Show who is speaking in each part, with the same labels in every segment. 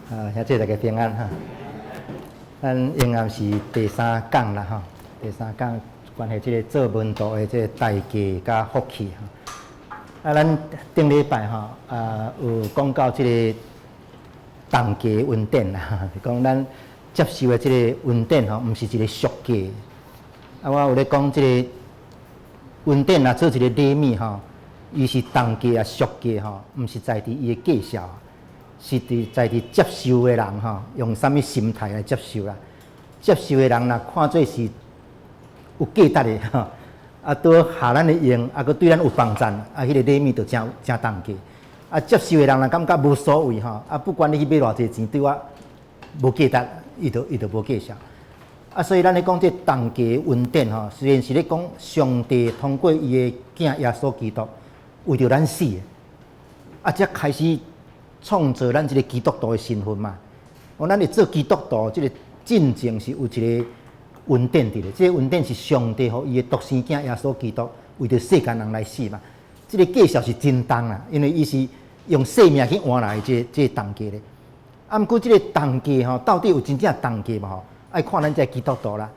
Speaker 1: 兄弟大家平安哈。咱应该是第3讲啦哈，第3讲关系这个做文道的这个代价甲福气哈。咱顶礼拜哈有讲到这个当价恩典啦，是讲咱接受的这个恩典吼，毋是一个俗价。我有咧讲这个恩典啊，做一个礼物吼，伊是当价啊俗价吼，毋是在伫伊的计数。是在接受的人吼，用什么心态来接受啦？接受的人若看做是有价值的吼，拄下咱的用，佫对咱有帮助，迄个礼物就真当价。接受的人若感觉无所谓吼，不管你去买偌济钱，对我无价值，伊就无计数。所以咱咧讲这当价恩典吼，虽然是咧讲上帝通过伊的囝耶稣基督为着咱死的，才开始。创造咱这个基督徒的身份嘛，咱咧做基督徒，这个真正是有一个恩典伫咧。这个恩典是上帝互伊的独生囝耶稣基督为着世间人来死嘛。这个计数是真重啦，因为伊是用生命去换来这个当价咧。毋过这个当价吼，到底有真正当价无吼？爱看咱这基督徒啦。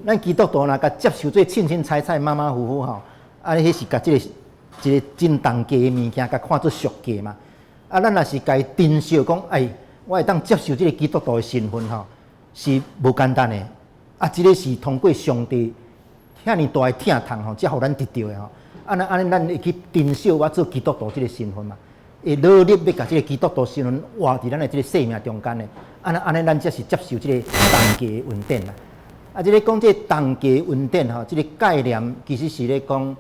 Speaker 1: 咱基督徒若甲接受这凊凊彩彩、马马虎虎吼，迄是甲这个真当价的物件，甲看做俗价嘛。咱若是家珍惜讲，我会当接受这个基督徒的身份吼，是无简单的。这个是通过上帝遐尼大的疼痛吼，才互咱得到的吼。安尼，咱会去珍惜我做基督徒这个身份嘛？会努力要甲这个基督徒身份活伫咱的这个生命中间的。安尼，咱才是接受这个当价的恩典啦。这个讲这个当价恩典吼，这个概念其实是咧讲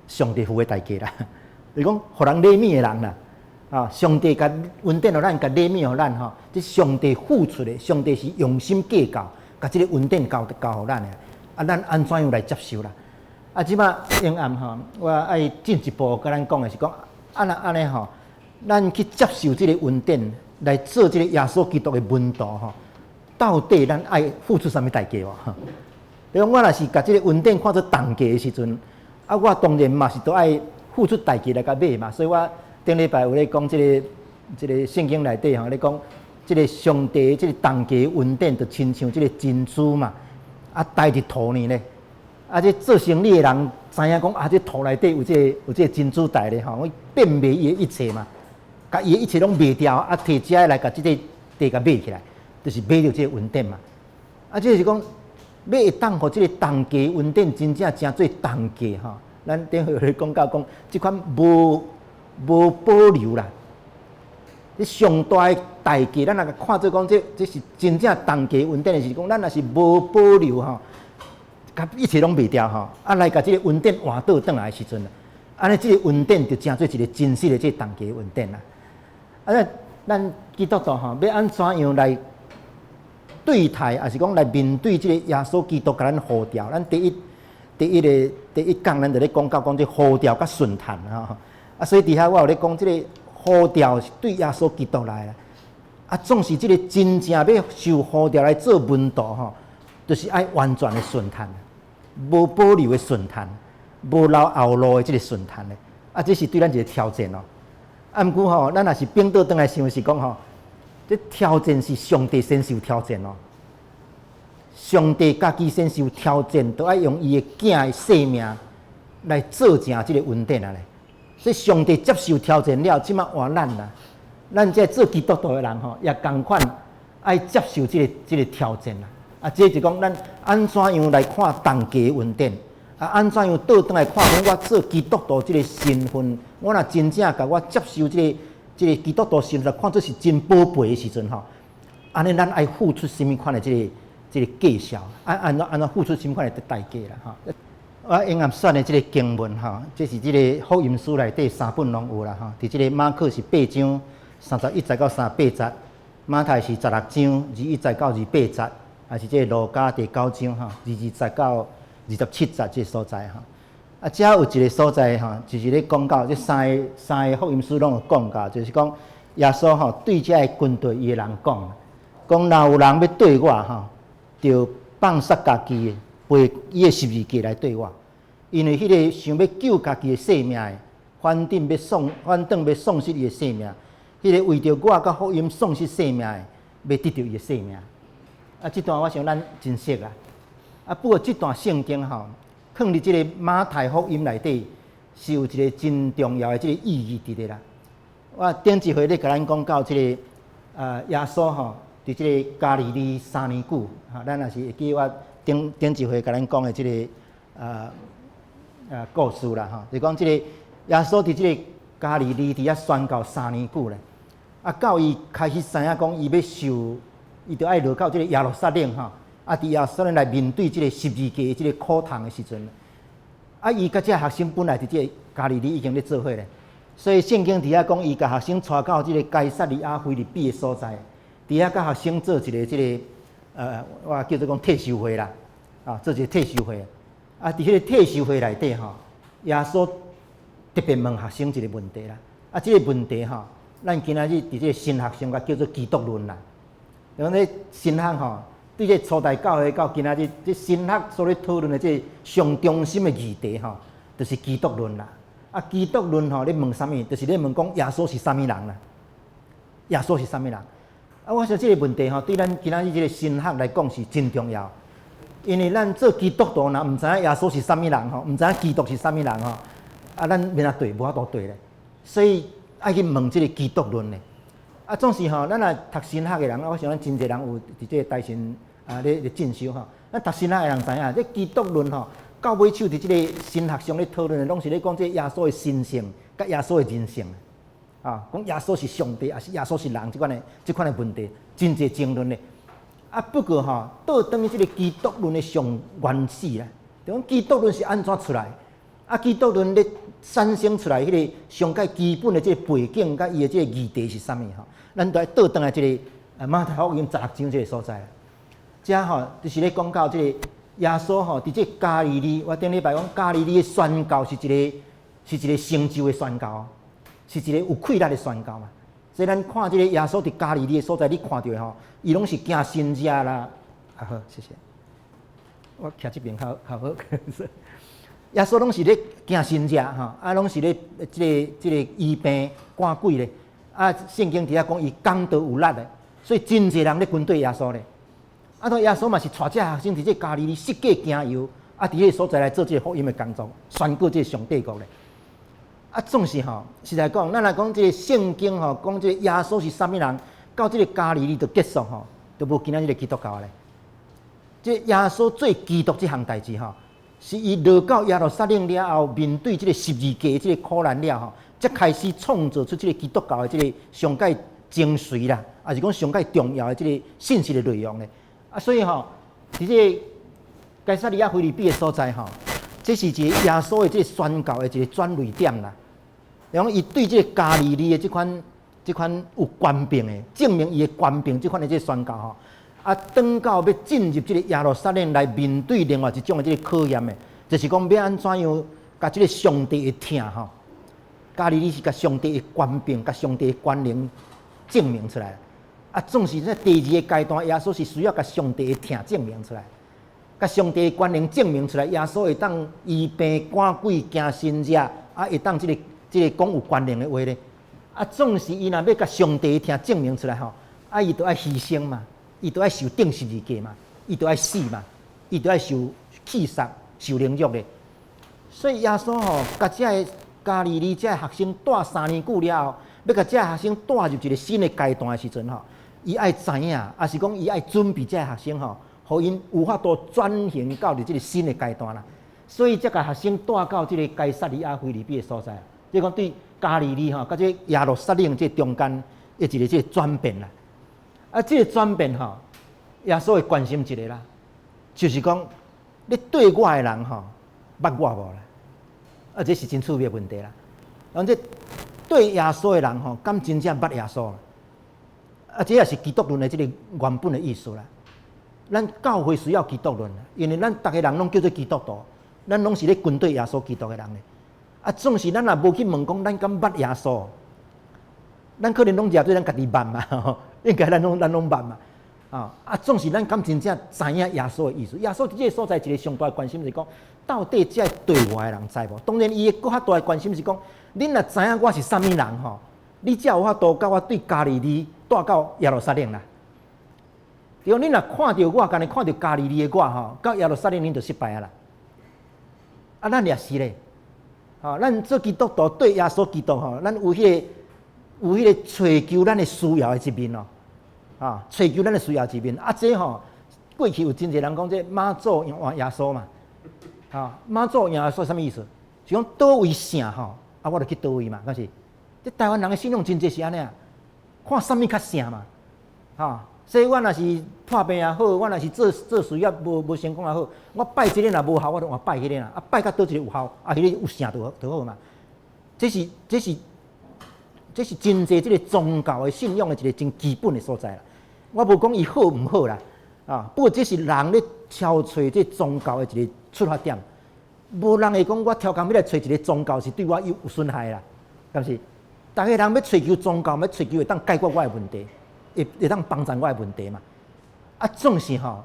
Speaker 1: 上帝付的代价啦。是讲互人礼物的人啦。上帝甲恩典互咱，甲礼物互咱吼，这上帝付出的，上帝是用心计较，甲这个恩典交互咱的。咱安怎样来接受啦？即摆永暗吼，我爱进一步甲咱讲的是讲，安尼吼，咱去接受这个恩典，来做这个耶稣基督的门徒吼，到底咱爱付出什么代价哦？比如我若是甲这个恩典看作当价的时阵，我当然嘛是都爱付出代价来甲买嘛，所以我。顶礼拜有咧讲这个圣经内底吼，咧讲这个上帝这个当价恩典，就亲像这个珍珠嘛，戴伫土呢咧。这做生意的人知影讲这土内底有这个珍珠戴咧吼，变卖伊的一切嘛，甲伊的一切拢卖掉，摕遮来甲这个地甲买起来，就是买着这个恩典嘛。这就是讲要会当互这个当价恩典真正做当价吼。咱顶回咧讲到讲，即款无保留啦！你上大的代价，咱若看做讲这是真正当价恩典的是讲，咱若是无保留吼，甲一切拢卖掉吼，来甲这个恩典换倒转来的时阵，安尼这个恩典就成做一个真实的这个当价恩典啦。咱基督徒吼，要安怎样来对待，还是讲来面对这个耶稣基督甲咱呼召？咱第一讲，咱就咧讲到讲这呼召甲顺探吼。所以底下我有咧讲，这个呼召是对耶稣基督来啦。总是这个真正要受呼召来做门徒吼，就是爱完全的顺探，无保留的顺探，无留后路的这个顺探咧。这是对咱一个挑战哦。毋过吼，咱若是反倒转来想是讲吼，这挑战是上帝先受挑战哦。上帝家己先受挑战，都爱用伊的囝的生命来做成这个恩典啊咧。所以上帝接受挑战了，即摆换咱啦。咱这做基督徒的人吼，也共款爱接受这个挑战啦。这就讲咱安怎样来看当价恩典，安怎样倒转来看讲我做基督徒这个身份，我若真正甲我接受这个基督徒身份，看作是真宝贝的时阵吼，安尼咱爱付出什么款的这个计数，安怎付出什么款的代价啦吼。我应该选的这个经文哈，这是这个福音书内底3本拢有啦哈。伫这个马可是8章31节到38节，马太是16章21节到28节，还是这个路加第9章哈22节到27节这个所在哈。遮有一个所在哈，就是咧讲到这三个福音书拢有讲到，就是讲耶稣吼对遮个军队伊个人讲，若有人要对我哈，就放杀家己的。背伊的十字架来对我，因为迄个想要救家己的性命的，反倒要丧失伊的性命；迄个为着我甲福音丧失性命的，要得到伊的性命。啊，这段我想咱真熟啊。啊，不过这段圣经吼，放伫这个马太福音内底，是有一个真重要的这个意义伫咧啦。我顶一回咧甲咱讲到这个耶稣吼，伫这个加利利3年久，哈，咱也是会记我顶一回甲咱讲的这个故事啦，哈，就讲这个耶稣伫这个加利利伫遐宣教3年久咧，啊，到伊开始知影讲伊要受，伊就爱落到这个耶路撒冷哈，啊，伫耶路撒冷来面对这个十字架这个苦痛的时阵，啊，伊甲这学生本来伫这个加利利已经咧做伙咧。所以圣经伫遐讲，伊甲学生带到即个该撒利亚腓立比的所在，伫遐甲学生做一个即个我叫做讲退休会啦，啊，做一个退休会。啊，伫迄个退休会内底吼，耶稣特别问学生一个问题啦。啊，即个问题吼，咱今仔日伫即个神学上甲叫做基督论啦。因为神学吼，对即初代教会到今仔日，即神学所咧讨论的即上中心的议题吼，就是基督论啦。啊，基督论吼，咧问啥物？就是咧问讲耶稣是啥物人啦？耶稣是啥物人？啊，我想这个问题吼，对咱今仔日这个神学来讲是真重要，因为咱做基督徒若毋知影耶稣是啥物人吼，毋知影基督是啥物人吼，啊，咱免啊对，无法度对咧。所以爱去问这个基督论咧。啊，总是吼，咱若读神学的人，我想咱真侪人有伫这个大神咧进修吼。咱读神学的人知影，这基督论吼。到尾手伫即个神学上咧讨论的，拢是咧讲即耶稣的神性，甲耶稣的人性，啊，讲耶稣是上帝，还是耶稣是人，即款的问题，真侪争论咧。啊，不过吼，倒转去即个基督论的上原始啦，就讲基督论是安怎出来？啊，基督论咧产生出来迄个上界基本的即个背景，甲伊的即个议题是啥物吼？咱都要倒转来即个马太福音16章即个所在。遮吼就是咧讲到即个。耶稣吼，伫这加利利，我顶礼拜讲加利利的宣教是一个成就的宣教，是一个有气力的宣教嘛。所以咱看这个耶稣伫加利利的所在，你看到的吼，伊拢是行神迹啦。啊好，谢谢。我徛这边较好。耶稣拢是咧行神迹吼，啊拢是咧这个医病赶鬼咧。啊，圣经伫遐讲伊讲道有力的，所以真侪人咧跟对耶稣咧。啊，到耶稣嘛是带这学生伫这加利利世界行游，啊，伫迄个所在来做这个福音的工作，宣告这个上帝国咧。啊，总是吼，实在讲，咱来讲这个圣经吼，讲这个耶稣是啥物人，到这个加利利就结束吼，就无今仔日个基督教咧。这耶稣做基督这项代志吼，是伊落到耶路撒冷了后，面对这个十字架这个苦难了后，才开始创造出这个基督教的这个上界精髓啦，也是讲上界重要的这个信息的内容咧。啊，所以吼，伫这个该撒利亚腓立比的所在吼，这是一个耶稣的这个宣教的一个转捩点啦。然后伊对这个加利利的这款有官兵的，证明伊的官兵这款的这个宣教吼，啊，等到要进入这个耶路撒冷来面对另外一种的这个考验的，就是讲要安怎样甲这个上帝的听吼，加利利是甲上帝的官兵、甲上帝的官能证明出来。啊，总是在第二个阶段，耶稣是需要甲上帝的听证明出来，甲上帝的权能证明出来，耶稣会当医病赶鬼行神迹，啊，会当这个讲有权能的话咧。啊，总是伊若要甲上帝的听证明出来吼，啊，伊就爱牺牲嘛，伊就爱受钉十字架嘛，伊就爱死嘛，伊就爱受气杀、受凌辱咧。所以耶稣吼，甲这个加利利这个学生带3年久了后，要甲这个学生带入一个新的阶段的时阵吼。伊爱知影，也是讲伊爱准备这学生吼，互因有法度转型到入这个新的阶段啦。所以，才甲学生带到这个该撒利亚腓立比的所在，即讲对加利利吼，甲这耶路撒冷这中间一个这个转变啦。啊，这个转变吼，耶稣会关心一个啦，就是讲你对我的人吼，捌我无啦？啊，这是真趣味的问题啦。然后这对耶稣的人吼，敢真正捌耶稣？啊，这也是基督论的这个原本的意思啦。咱教会需要基督论，因为咱逐个人拢叫做基督徒，咱拢是咧跟对耶稣基督的人咧。啊，总是咱也无去问讲，咱敢捌耶稣？咱可能拢认做咱家己捌嘛，应该咱拢捌嘛。啊，总是咱敢真正知影耶稣的意思。耶稣伫这个所在一个上大的关心是讲，到底这对外的人知无？当然，伊个较大的关心是讲，恁若知影我是啥物人吼，你才有法度甲我对加利利带到耶路撒冷啦。
Speaker 2: 对，你若看到我，干你看到加利利的我吼，到耶路撒冷恁就失败啊啦。啊，咱也是咧，吼，咱做基督徒对耶稣基督吼，咱有迄个追求咱的需要的一面咯，啊，追求咱的需要一面。啊，这吼过去有真侪人讲这妈祖换耶稣嘛，啊，妈祖换耶稣什么意思？是讲倒位圣吼，啊，我就去倒位嘛，敢是？这台湾人的信仰真侪是安尼啊，看什么较圣嘛，啊。所以我若是破病也好，我若是做事业无成功也好，我拜这个若无效，我就换拜迄个啦。啊，拜到倒一个有效，啊，迄个有成就好嘛。这是真侪这个宗教的信仰的一个真基本的所在啦。我无讲伊好毋好啦，啊，不过这是人咧挑找这宗教的一个出发点。无人会讲我挑工要来找一个宗教是对我有损害啦，敢是？逐个人要追求宗教，要追求会当解决我的问题。会当帮助我的问题嘛？啊，总是吼，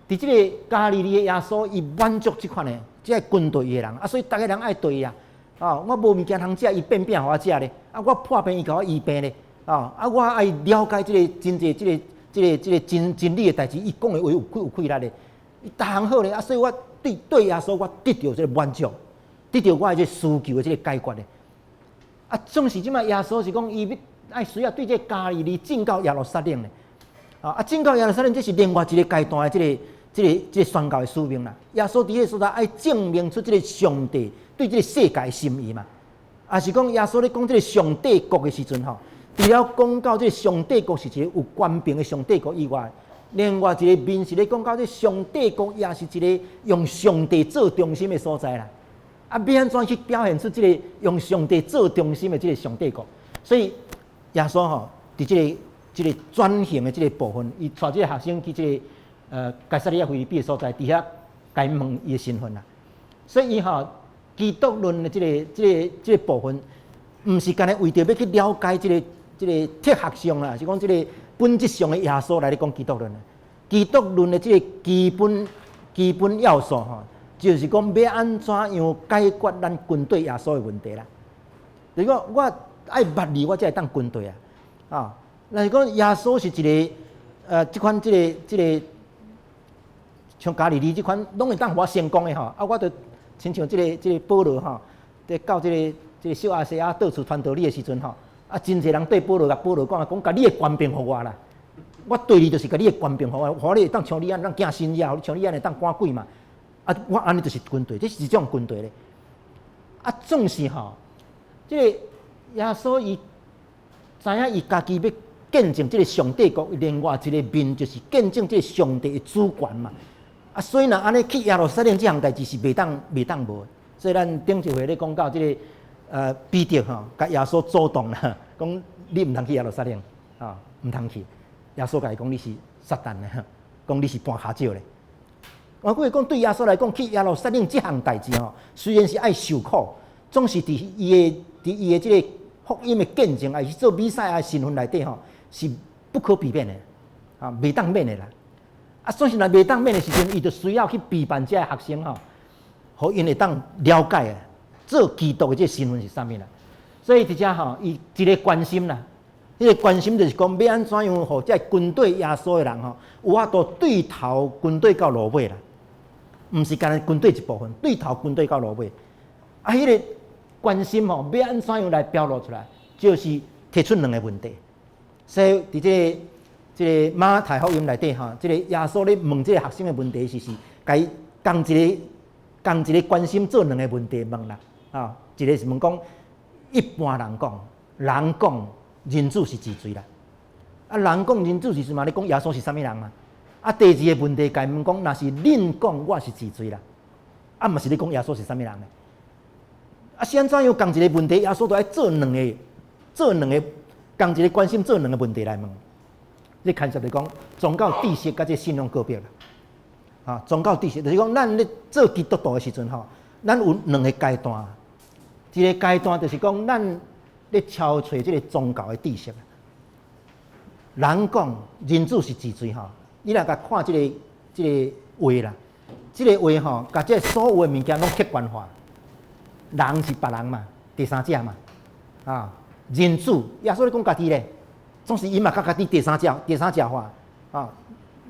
Speaker 2: 伫即个加利利的耶稣，伊满足即款的，即个军队的人啊，所以逐个人爱对伊啊。哦，我无物件通食，伊变互我食咧。啊，我破病，伊甲我医病咧。哦，啊，我爱了解即个真济即个真理的代志，伊讲的话有气力咧。伊逐项好咧，啊，所以我对耶稣，我得到即个满足，得到我的即个需求的即个解决咧。啊，总是即摆耶稣是讲伊要。爱需要对这加利利进到耶路撒冷咧，啊，进到耶路撒冷，这是另外一个阶段的这个宣告的使命啦。耶稣伫迄所在爱证明出这个上帝对这个世界的心意嘛，啊是讲耶稣咧讲这个上帝国的时阵吼，除了讲到这个上帝国是一个有官兵的上帝国以外，另外一个面是咧讲到这上帝国也是一个用上帝做中心的所在啦。啊，要安怎去表现出这个用上帝做中心的这个上帝国？所以耶稣吼，伫即个转型的即个部分，伊带即个学生去即个该撒利亚腓立比的所在，伫遐该问伊的身份啦。所以伊吼基督论的即个部分，毋是干咧为着要去了解即个哲学上啦，是讲即个本质上的耶稣来咧讲基督论。基督论的即个基本要素吼，就是讲要安怎样解决咱军队耶稣的问题啦。如果我爱捌字，我才会当军队啊！啊，那是讲耶稣是一个即款即个像加利利即款，拢会当互我成功的吼。啊，我就亲像即个保罗吼，伫到即个小亚细亚到处传道理的时阵吼，啊，真侪人对保罗讲，甲你的官兵互我啦。我对你就是甲你的官兵互我，互你会当像你安当行神业，像你安会当赶鬼嘛。啊，我安尼就是军队，这是一种军队咧。啊，总是吼，即个。耶稣伊知影伊家己要见证即个上帝国，另外一个面就是见证即个上帝的主权嘛。啊，所以若安尼去耶路撒冷即项代志是袂当无。所以咱顶一回咧讲到即个彼得吼，甲耶稣主动啦，讲你毋通去耶路撒冷啊，毋通去。耶稣甲伊讲你是撒旦咧，讲你是搬骹石咧。我过讲对耶稣来讲，去耶路撒冷即项代志吼，虽然是爱受苦，总是伫伊的即个。福音的见证，还是做弥赛亚身份内底吼，是不可避免的，啊，袂当免的啦。啊，算是若袂当免的时阵，伊就需要去陪伴这学生吼，互因会当了解啊，做基督的这身份是啥物啦。所以伫遮吼，伊一个关心啦，迄个关心就是讲要安怎样，互这军队耶稣的人吼，有法度对头军队到落尾啦，毋是干军队一部分，对头军队到落尾。啊，迄个。关心吼，要安怎样来表露出来，就是提出两个问题。所以伫即个马太福音内底吼，即个耶稣咧问即个学生的问题是甲伊共一个关心做两个问题问啦。啊，一个是问讲，一般人讲人子是治罪啦。啊，人讲人子是罪嘛？你讲耶稣是啥物人嘛？啊，第二个问题甲伊问讲，若是恁讲我是治罪啦，啊，嘛是你讲耶稣是啥物人咧？啊，是安怎样共一个问题，耶稣都爱做两个，共一个关心做两个问题来问。这看起来讲，宗教知识甲这信仰告别啦。啊，宗教知识就是讲，咱咧做基督徒的时阵吼，咱有两个阶段。一个阶段就是讲，咱咧敲找这个宗教的知识。人讲人子是治罪吼，你若甲看这个话啦，这个话吼，甲这所有的物件拢客观化。人是别人嘛，第三者嘛，啊，人子耶稣咧讲家己咧，总是伊嘛甲家己第三者化，啊，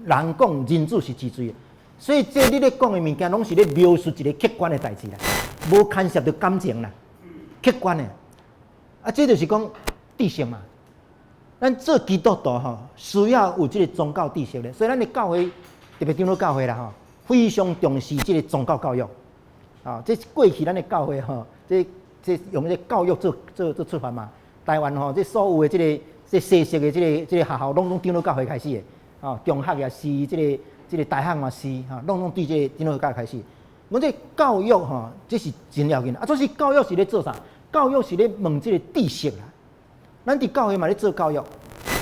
Speaker 2: 人讲人主是自罪的，所以这你咧讲的物件，拢是咧描述一个客观的代志啦，无牵涉到感情啦，客观的。啊，这就是讲知识嘛。咱做基督徒吼，需要有这个宗教知识咧，所以咱的教会，特别长老教会啦吼，非常重视这个宗教教育。啊，这过去咱的教会吼，这用这教育做出发嘛。台湾吼，这所有的这西式的这个学校，拢长老教会开始的。哦，中学也是，这个大学嘛是，哈，拢对这个长老教会开始。我这教育吼，这是真要紧啊。做是教育是咧做啥？教育是咧问这个知识啦。咱伫教会嘛咧做教育，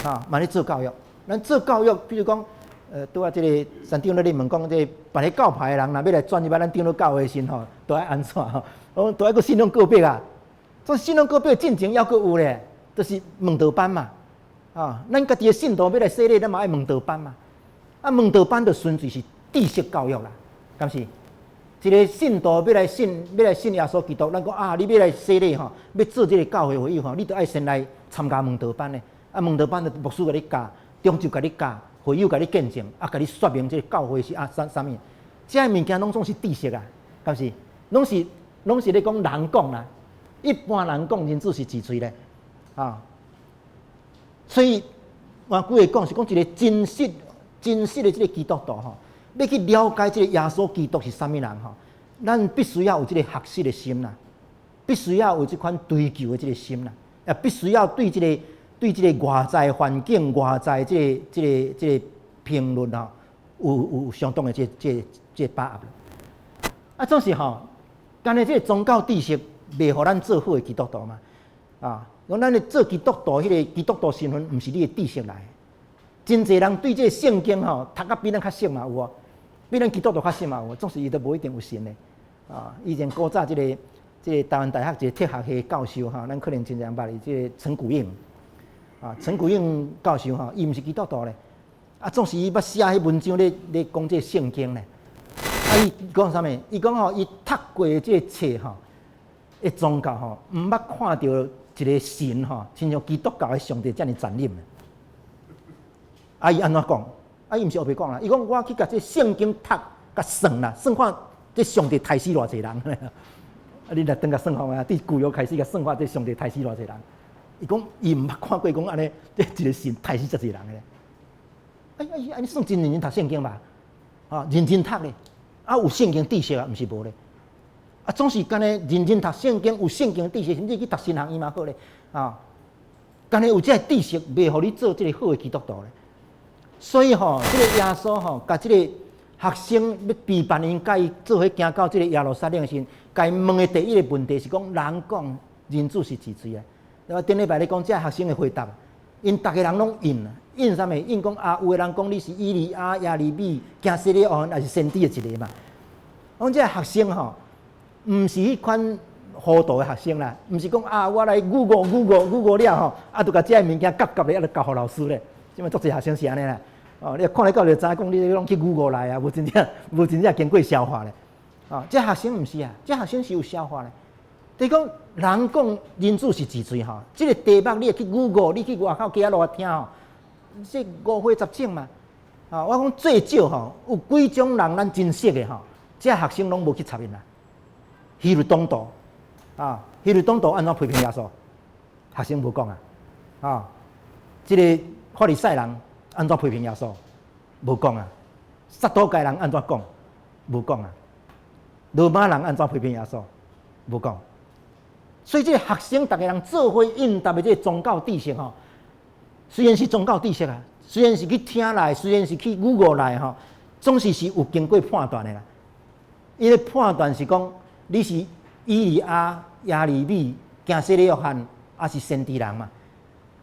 Speaker 2: 啊，嘛咧做教育。咱做教育，比如讲，拄啊，这个三长老咧问讲，这别个教派的人，若要来转入来咱长老教会时吼，都爱安怎吼？哦，都爱个信仰告别啊。所以信仰告别进前还阁有咧，就是问道班嘛。啊，咱家己的信徒要来洗礼，咱嘛爱问道班嘛。啊，问道班就纯粹是知识教育啦，敢是？一个信徒要来信耶稣基督，咱讲啊，你要来洗礼吼，要做这个教会会友吼，你都爱先来参加问道班的。啊，问道班的牧师甲你教，中就甲你教，会友甲你见证，啊，甲你说明这个教会是啊啥物。这物件拢总是知识啊，敢是？拢是咧讲人讲啦，一般人讲人主是自罪咧，啊。所以，我几个讲是讲一个真实的这个基督徒吼，要去了解这个耶稣基督是啥物人吼，咱必须要有这个学习的心啦，必须要有这款追求的这个心啦，也必须要对这个外在环境、外在这个评论吼，有相当的这把握。啊，总是吼，干咧这个宗教知识，袂互咱做好的基督徒嘛，啊。讲咱咧做基督徒，迄个基督徒身份，毋是你的知识来。真侪人对这个圣经吼，读甲比咱较熟嘛有无？比咱基督徒较熟嘛有，总是伊都无一定有信的。啊，以前古早这个台湾大学一个哲学系教授哈，咱可能真正捌伊，这个陈古应。啊，陈古应教授哈，伊毋是基督徒咧，啊，总是伊捌写迄文章咧讲这个圣经咧。啊，伊讲啥物？伊讲吼，伊读过这个册吼，一宗教吼，毋捌看到。一个神吼，亲像基督教的上帝遮尔残忍的。啊，伊安怎讲？啊，伊毋是后壁讲啦，伊讲我去甲这圣经读甲算啦，算看这上帝杀死偌济人。啊，你来等甲算看嘛？伫旧约开始甲算看这上帝杀死偌济人。伊讲伊毋捌看过讲安尼，这一个神杀死遮济人咧。你算真认真读圣经吧？啊，认真读咧。啊，有圣经知识啊，毋是无咧。啊，总是干咧认真读圣经，有圣经知识，甚至去读神学院嘛好咧。啊，干咧有这个知识，袂互你做这个好的基督徒咧。所以吼，这个耶稣吼，甲这个学生要备办因甲伊做伙行到这个耶路撒冷时，甲伊问的第一个问题是讲：人讲人主是自罪啊？对吧？顶礼拜咧讲，这学生的回答，因逐个人拢应啦，应啥物？应讲啊，有的人讲你是以利亚、耶利米、加西利昂，还是先知的一个嘛？讲这学生吼。毋是迄款糊涂的学生啦，毋是讲啊，我来Google了吼，啊，就甲这物件夹咧，啊，就交互老师咧。即摆足侪学生是安尼啦。哦，你看咧到就知讲你拢去Google来啊，无真正经过消化咧。哦，这学生毋是啊，这学生是有消化咧。就是讲人讲人主是自罪吼，即个题目你会去Google，你去外口街仔路听吼，这5花10种嘛。啊，我讲最少吼，有几种人咱真识的吼，这学生拢无去插因啦。希律东道啊，希律东道安怎批评耶稣？学生无讲啊，啊，这个法利赛人安怎批评耶稣？无讲啊，撒都该人安怎讲？无讲啊，罗马人安怎批评耶稣？无讲。所以这个学生逐个人做伙应答的这个宗教知识吼，虽然是宗教知识啊，虽然是去听来，虽然是去Google来吼，总是有经过判断的啦。伊个判断是讲。你是以利亚、耶利米、加西利约翰，还是先知人嘛？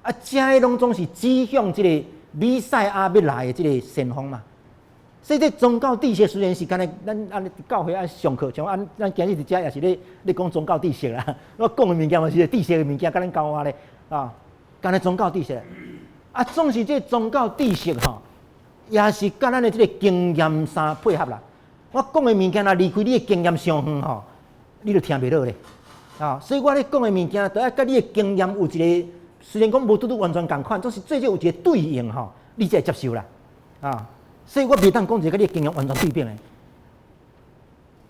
Speaker 2: 啊，这些拢总是指向这个弥赛亚要来的这个先锋嘛。所以这宗教知识虽然是干咧，咱安尼教会爱上课，像咱今日伫遮也是咧讲宗教知识啦。我讲的物件嘛是知识的物件，甲咱教我咧啊，干咧宗教知识。啊，总是这宗教知识吼，也是甲咱的这个经验相配合啦。我讲的物件若离开你的经验上远吼。你就听袂落咧，啊！所以我咧讲的物件，都要甲你的经验有一个，虽然讲无拄完全共款，总是最少有一个对应吼，你才会接受啦，啊！所以我袂当讲一个甲你的经验完全对变的。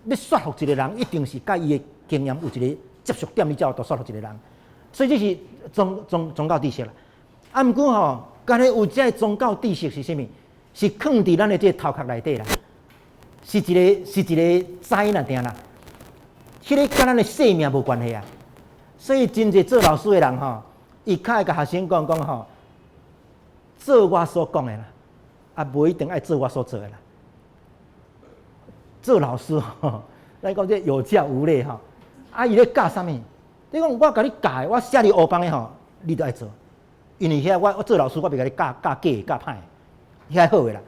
Speaker 2: 要说服一个人，一定是甲伊的经验有一个接触点，你才有度说服一个人。所以这是宗教知识啦。啊，毋过吼，干咧有这宗教知识是啥物？是藏伫咱的这个头壳内底啦，是一个灾难定啦。迄个甲咱的性命无关系啊。所以真侪做老师的人吼，伊较会甲学生讲吼，做我所讲的啦，啊，无一定爱做我所做的啦。做老师吼，咱讲这有教无类吼，啊，伊咧教啥物？你讲我甲你教的，我写你黑板的吼，你都爱做，因为遐我做老师，我袂甲你教假的、教歹的，遐好的啦。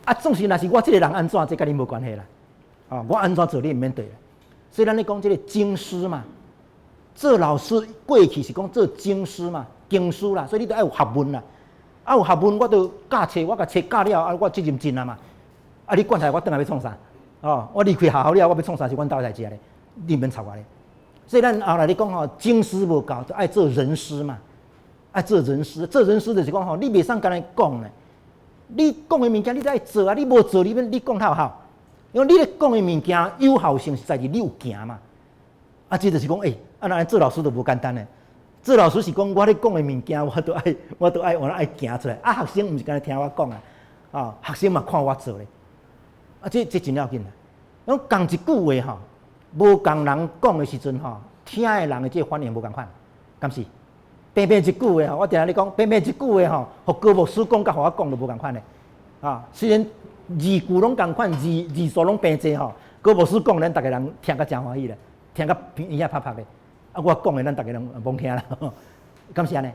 Speaker 2: 啊，总是若是我这个人安怎，这甲你无关系啦。哦，我安怎做你毋免对啦。所以咱咧讲这个经师嘛，做老师过去是讲做经师嘛，经师啦，所以你都爱有学问啦。啊，有学问我都教册，我甲册教了，啊，我责任尽啊嘛。啊，你管下我转来要创啥？哦，我离开学校了，我要创啥是阮兜代志咧，你免吵我咧。所以咱后来咧讲吼，经师无够，就爱做人师嘛，爱做人师。做人师就是讲吼，你袂使干来讲咧，你讲的物件你都爱做啊，你无做你讲好好。因为你咧讲的物件有效性是在于你有行嘛。啊，这就是讲，啊，那做老师都无简单咧。做老师是讲我咧讲的物件，我都爱行出来。啊，学生毋是干来听我讲啊，啊，学生嘛看我做咧。啊，这真要紧啦。讲讲一句话吼，无共人讲的时阵吼，听的人的这反应无共款，敢是？平平一句话吼，我定下咧讲，平平一句话吼，互高牧师讲甲互我讲都无共款咧。啊，虽然字句拢共款，字数拢平济吼，高牧师讲咱逐个人听甲真欢喜咧，听甲耳仔拍拍咧。啊，我讲的咱逐个人罔听啦，敢是安尼？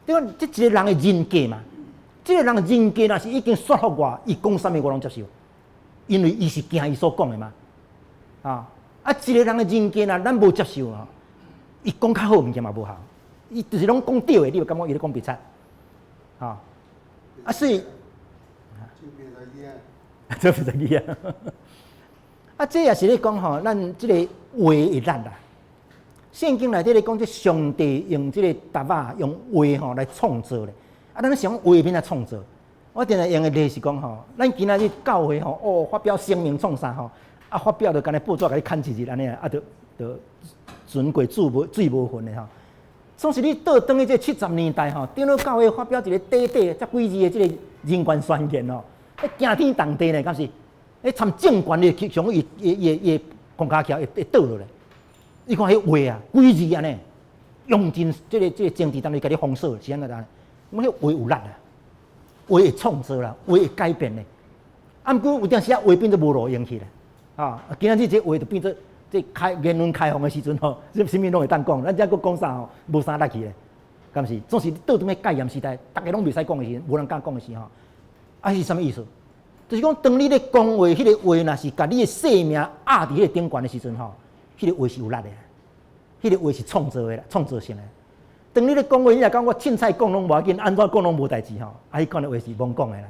Speaker 2: 你讲这一个人的人格嘛，这个人的人格若是已经说服我，伊讲啥物我拢接受。因为伊是惊伊所讲的嘛，啊，一个人的人格呐，咱无接受吼，伊讲较好物件嘛无效，伊就是拢讲对的，你就感觉伊咧讲别差，啊，所以，就变成伊啊，啊，这也是咧讲吼，咱即个话的力啦。圣经内底咧讲，即上帝用即个答案用话吼来创造咧，啊，咱是用话面来创造。我定来用的例是讲吼，咱今仔日教会吼，哦，发表声明创啥吼，啊，发表就干咧报纸甲你刊一日安尼啊，就船过水无痕的吼。总是你倒转去这70年代吼，顶到教会发表一个短才几字的这个人权宣言吼，惊天动地呢，敢是？参政权的上也公家桥会倒落来。你看迄话啊，几字安尼，用尽这个政治当中甲你封锁，是安怎的？我迄话有力啊！话会创造啦，话会改变咧。啊，毋过有阵时啊，话变做无路用去咧。啊，今仔日这话就变做这言论开放的时阵吼，什物拢会当讲，咱只佫讲啥吼，无啥力气咧。敢是？总是倒转去戒严时代，大家拢袂使讲的时，无人敢讲的时候，啊是啥物意思？就是讲，当你咧讲话，迄个话若是甲你的性命压伫迄个顶悬的时阵吼，迄个话是有力的，迄个话是创造的啦，创造性的。当你咧讲话，你若讲我凊彩讲拢无要紧，安怎讲拢无代志吼，啊，迄款的话是罔讲的啦。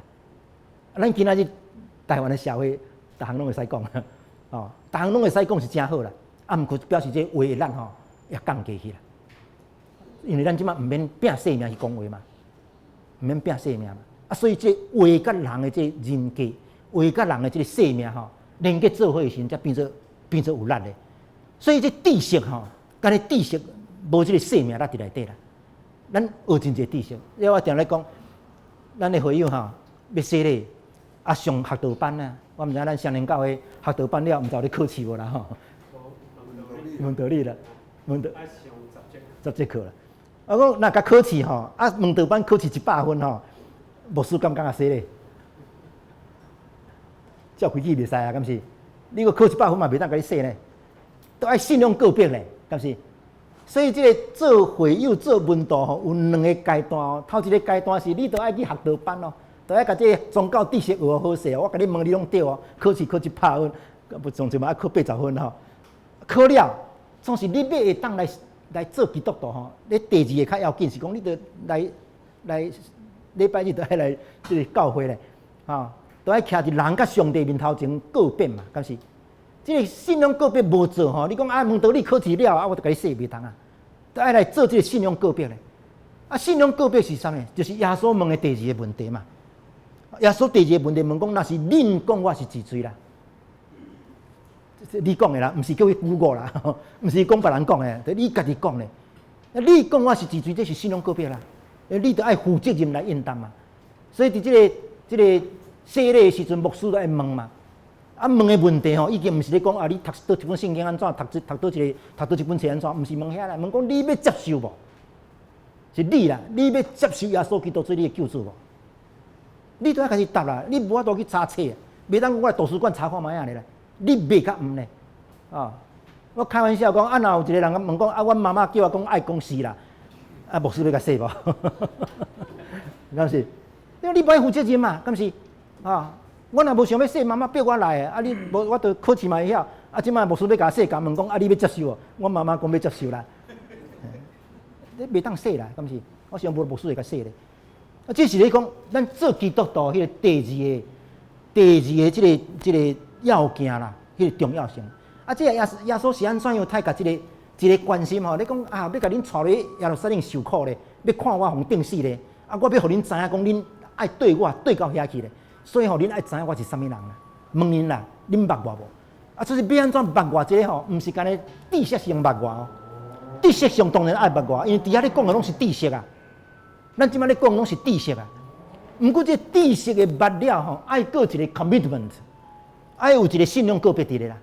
Speaker 2: 咱今仔日台湾的社会，逐项拢会使讲，哦，逐项拢会使讲是真好啦。啊，毋过表示这话的力吼也降低去啦。因为咱即马毋免拼性命去讲话嘛，毋免拼性命嘛。啊，所以这话甲人的这人格，话甲人的这个性命吼，连结做伙的时阵，才变做有力的。所以这知识吼，甲你知识。无即个生命力伫内底啦，咱学真侪知识。我定咧讲，咱的会友吼要洗礼，啊上学道班啊，我毋知咱双年教会学道班了，毋知有咧考试无啦吼？问道理啦，问道10节课啦。啊，讲若甲考试吼，啊问道班考试100分吼，牧师敢啊洗礼？照规矩袂使啊，敢是？你个考100分嘛，袂当甲你洗呢，都爱信用个别咧，敢是？所以，这个做会友、做文道吼，有2个阶段哦。头一个阶段是你都爱去学道班哦，都爱甲这个宗教知识学好势哦。我甲你问你拢对哦，考试考100分，不总之嘛爱考80分吼。考了，总是你要会当来做基督徒吼。你第2个较要紧是讲，你得来礼拜日都爱来这个教会咧，吼，都爱徛伫人甲上帝面头前告别嘛，敢是？这个信仰告别无做吼，你讲啊，问道理考试了啊，我就甲你说袂通啊，都爱来做这个信仰告别咧。啊，信仰告别是啥呢？就是耶稣问的第2个问题嘛。耶稣第二个问题问讲，那是恁讲我是治水啦，你讲的啦，毋是叫伊 Google 啦，毋是讲别人讲的，是你家己讲的。你讲我是治水，这是信用告别啦，你得爱负责任来应担嘛。所以伫这个洗礼的时阵，牧师都爱问嘛。啊，问的问题吼，已经毋是咧讲啊，你读倒一本圣经安怎，读倒一本册安怎，毋是问遐啦，问讲你要接受无？是你啦，你要接受耶稣基督做你的救主无？你都要开始答啦，你无法度去查册，袂当我来图书馆查看卖啊咧啦，你袂甲毋咧？啊，我开玩笑讲，啊，若有一个人问讲，啊，阮妈妈叫我讲爱讲是啦，啊，牧师要甲说无？敢是？因为你不爱负责任嘛，敢是？啊。我若无想要说，妈妈逼我来的，啊你无我着考试嘛会晓，啊即摆牧师要甲我说，甲问讲啊你要接受哦，我妈妈讲要接受啦，你袂当说啦，敢是？我想无牧师会甲说咧，啊这是咧讲咱做基督徒迄个第二个即个要件啦，迄个重要性。啊这个耶稣是安怎样太甲一个关心吼？你讲啊要甲恁带咧耶路撒冷受苦咧，要看我互定死咧，啊我要互恁知影讲恁爱对我对到遐去咧。所以吼，恁爱知影我是啥物人啦？问恁啦，恁捌我无？啊，就是要安怎捌我这个吼，毋是干咧知识上捌我哦。知识上当然爱捌我，因为底下咧讲的拢是知识啊。咱即摆咧讲拢是知识啊。毋过这知识的捌了吼，爱过一个 commitment， 爱有一个信用告别伫咧啦。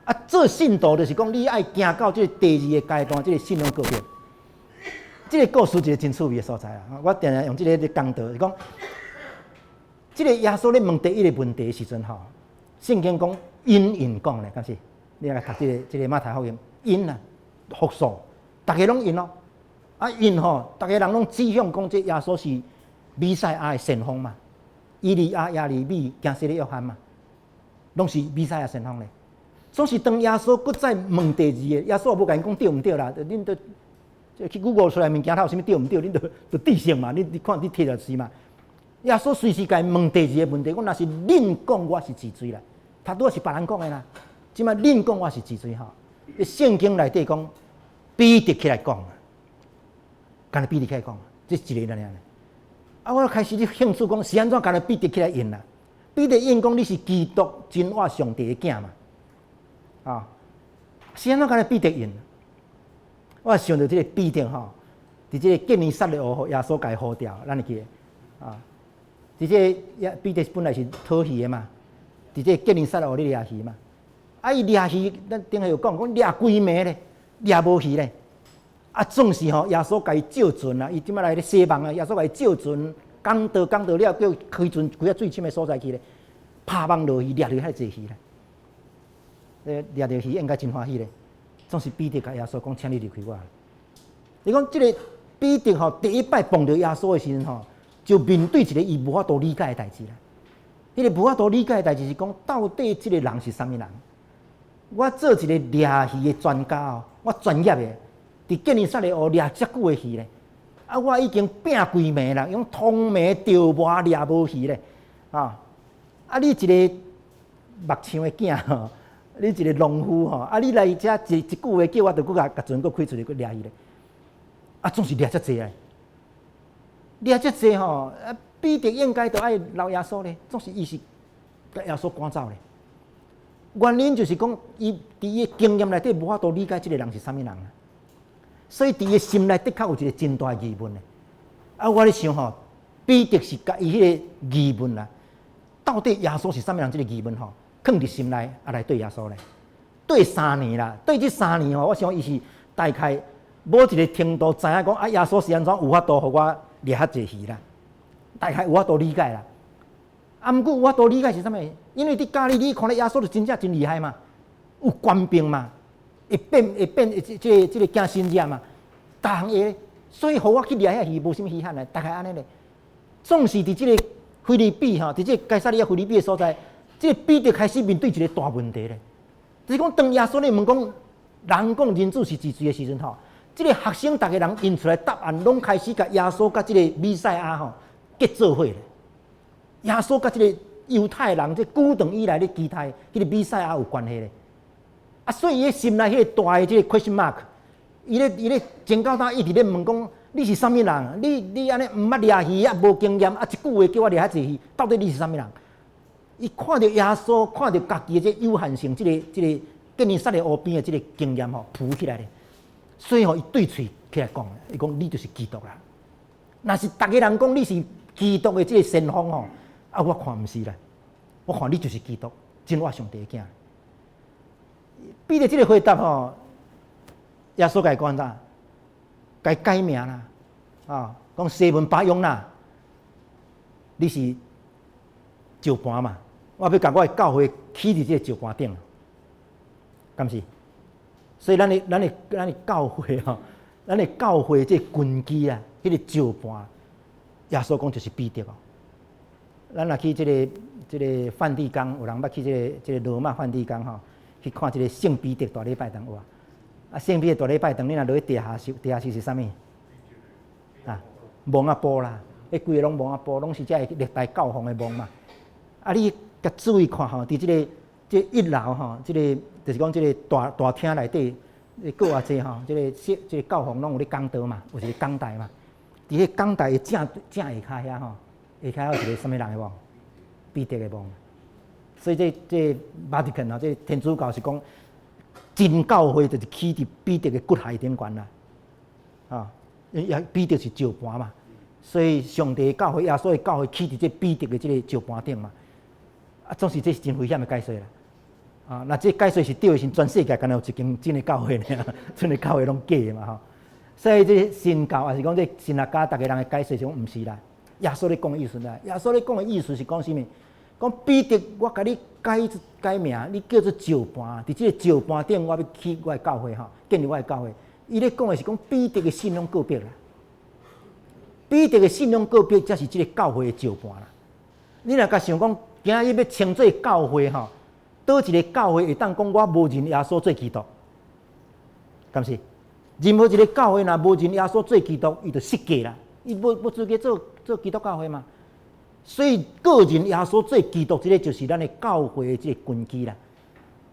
Speaker 2: 啊，做信徒就是讲，你爱行到这个第二个阶段，这个信用告别。这个故事一个真趣味的所在啊！我定定用这个咧讲道，是讲。这个耶稣咧问第一个问题的时阵吼，圣经讲因讲咧，敢是？你来读这个马太福音，因啊，复数，大家拢因咯。啊因吼，大家人拢指向讲这耶稣是弥赛亚的先锋嘛，以利亚、亚利米、加西利约翰嘛，拢是弥赛亚先锋咧。总是当耶稣搁再问第二个，耶稣也无甲因讲对毋对啦，恁都去 Google 出来物件，它有啥物对毋对？恁都知性嘛，你看你摕就是嘛。耶稣随时甲伊问第二个问题，讲若是恁讲我是治水啦，他拄是别人讲的啦，即摆恁讲我是治水吼。圣经内底讲，彼得起来讲，干那彼得起来讲，这是一个人。啊，我开始兴趣讲，是安怎干那彼得起来应啦？彼得应讲你是基督真活上帝的囝嘛？啊，是安怎干那彼得应？我想到这个彼得吼，伫这个革尼撒勒河，耶稣甲伊呼调，咱会记得啊。伫这彼得本来是讨鱼的嘛，伫这革尼撒勒河咧掠鱼嘛，啊伊掠鱼，咱顶下有讲掠规暝咧，掠无鱼咧，啊总是吼耶稣甲伊照船啊，伊即摆来咧西望啊，耶稣甲伊照船，讲道了，叫开船开到最深的所在去咧，拍网落鱼，掠着遐济鱼咧，掠着鱼应该真欢喜咧，总是彼得甲耶稣讲，请你离开我。你讲即个彼得吼，第一摆碰到耶稣的时阵吼。就面对一个伊无法度理解的代志啦。迄个无法度理解的代志是讲，到底这个人是啥物人？我做一个掠鱼的专家哦，我专业的，伫革尼撒勒河掠遮久的鱼咧。啊，我已经拼规暝啦，用通暝钓无掠无鱼咧。啊，你一个目枪的囝吼，你一个农夫吼，啊，你来遮一句话叫我，着搁甲船搁开出去搁掠鱼咧。啊，总是掠遮济咧。掠遮济吼，啊，彼得应该着爱留耶稣咧，总是伊是甲耶稣赶走咧。原因就是讲，伊伫伊经验内底无法度理解即个人是啥物人啊，所以伫伊心内的确有一个真大疑问咧。啊，我咧想吼，彼得是甲伊迄个疑问啦，到底耶稣是啥物人？即个疑问吼，放伫心内啊来对耶稣咧，对3年啦，对这3年吼，我想伊是大概某一个程度知影讲啊，耶稣是安怎有法度互我。掠遐济鱼啦，大概有法度理解啦。啊，毋过有法度理解是啥物？因为伫加利利看咧耶稣就真正真厉害嘛，有官兵嘛，会变即个惊神者嘛，逐项会，所以互我去掠遐鱼无啥物稀罕咧，大概安尼咧。总是伫即个菲律宾吼，伫即个该撒利亚菲律宾的所在，即个彼得开始面对一个大问题咧，就是讲当耶稣咧问讲，人讲人子是治水的时阵吼。即个学生，逐个人印出来答案，拢开始甲耶稣甲即个弥赛亚吼结做伙咧。耶稣甲即个犹太人，即久长以来咧期待，迄个弥赛亚有关系咧。啊，所以伊心内迄个大的即个 question mark，伊咧前到呾一直咧问讲，你是啥物人？你安尼毋捌掠鱼啊，无经验啊，一句话叫我掠遐济鱼，到底你是啥物人？伊看到耶稣，看到家己的这有限性，这个建立杀的湖边的这个经验吼，浮起来咧。所以吼，伊对喙起来讲，伊讲你就是基督啦。若是逐个人讲你是基督的这个先锋吼，啊，我看毋是啦，我看你就是基督，真我上帝的囝。彼得这个回答吼，耶稣甲伊讲啥？甲伊改名啦，啊，讲西门巴拥啦，你是石盘嘛？我要甲我的教会起伫这个石盘顶，敢是？所以咱的教会吼，咱的教会这根基啊，迄个石盘，耶稣讲就是彼得哦。咱若去这个梵蒂冈，有人捌去这个罗马梵蒂冈吼，去看这个圣彼得大礼拜堂有啊。啊，圣彼得大礼拜堂，你若落去地下室是啥物？啊，墓仔埔啦，迄规个拢墓仔埔，拢是遮历代教皇的墓嘛。啊，你甲注意看吼，伫这一楼吼，就是讲这个大厅内底，搁偌济吼，这个教皇拢有咧讲道嘛，有一个讲台嘛。伫迄讲台的正下骹遐吼，下骹有一个什么人的墓？彼得的墓。所以这 Vatican 啊，这天主教是讲真教会就是起伫彼得的骨骸顶悬啦，啊，因彼得是石盘嘛，所以上帝的教会、耶稣的教会起伫这彼得的这个石盘顶嘛。啊，总是这是真危险的解说啦。啊，那这解说是对的，是全世界敢若有一间真的教会呢，真的教会拢假的嘛吼。所以这新教还是讲这新学家，大家人的解说是讲毋是啦。耶稣咧讲的意思啦，耶稣咧讲的意思是讲啥物？讲彼得，我甲你改名，你叫做石盘，伫这个石盘顶，我要起我的教会吼，建立我的教会。伊咧讲的是讲彼得的信仰告别啦，彼得的信仰告别才是这个教会的石盘啦。你若甲想讲，今日要称做教会吼，倒一个教会会当讲我无认耶稣做基督，敢是？任何一个教会若无认耶稣做基督，伊就失格啦，伊无资格做基督教会嘛。所以个人耶稣做基督，这个就是咱的教会的这个根基啦。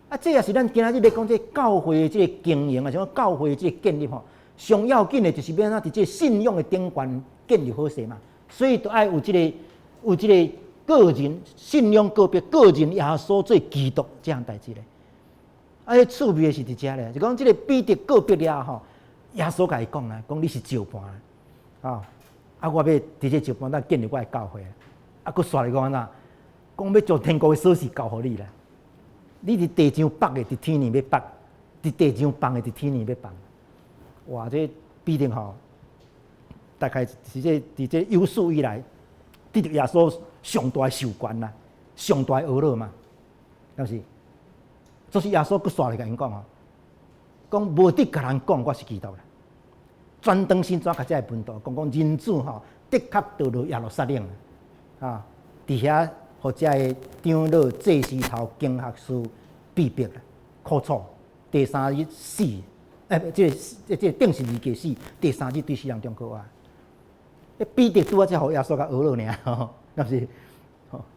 Speaker 2: 啊，这也是咱今仔日咧讲这教会的这个经营啊，像教会的这个建立吼，上要紧的就是要咱伫这信仰的顶端建立好势嘛。所以都爱有这个个人信仰个别，个人耶稣做基督这项代志咧。啊，迄趣味的是伫遮咧，就讲这个彼得个别了吼，耶稣甲伊讲啦，讲你是石盘啊，啊，我要伫这石盘咱建立我的教会。啊，佫煞嚟讲安怎？讲要将天国的锁匙交互你啦。你伫地上放的，伫天里要放；伫地上放的，伫天里要放。哇，这必定吼，大概是伫这有史以来，得到耶稣上大的授权啦，上大的恩乐嘛，是毋是？就是耶稣佫煞嚟甲因讲吼，讲无得甲人讲我是基督啦，专登新转甲遮个分道，讲人子吼，的确到了耶路撒冷。啊！伫遐，互遮个长老、祭司头、经学士逼迫啦，苦楚。第三日死，这个定是二加死，第三日对死人中国啊！彼得拄啊，才互耶稣甲讹了尔，吼，那是，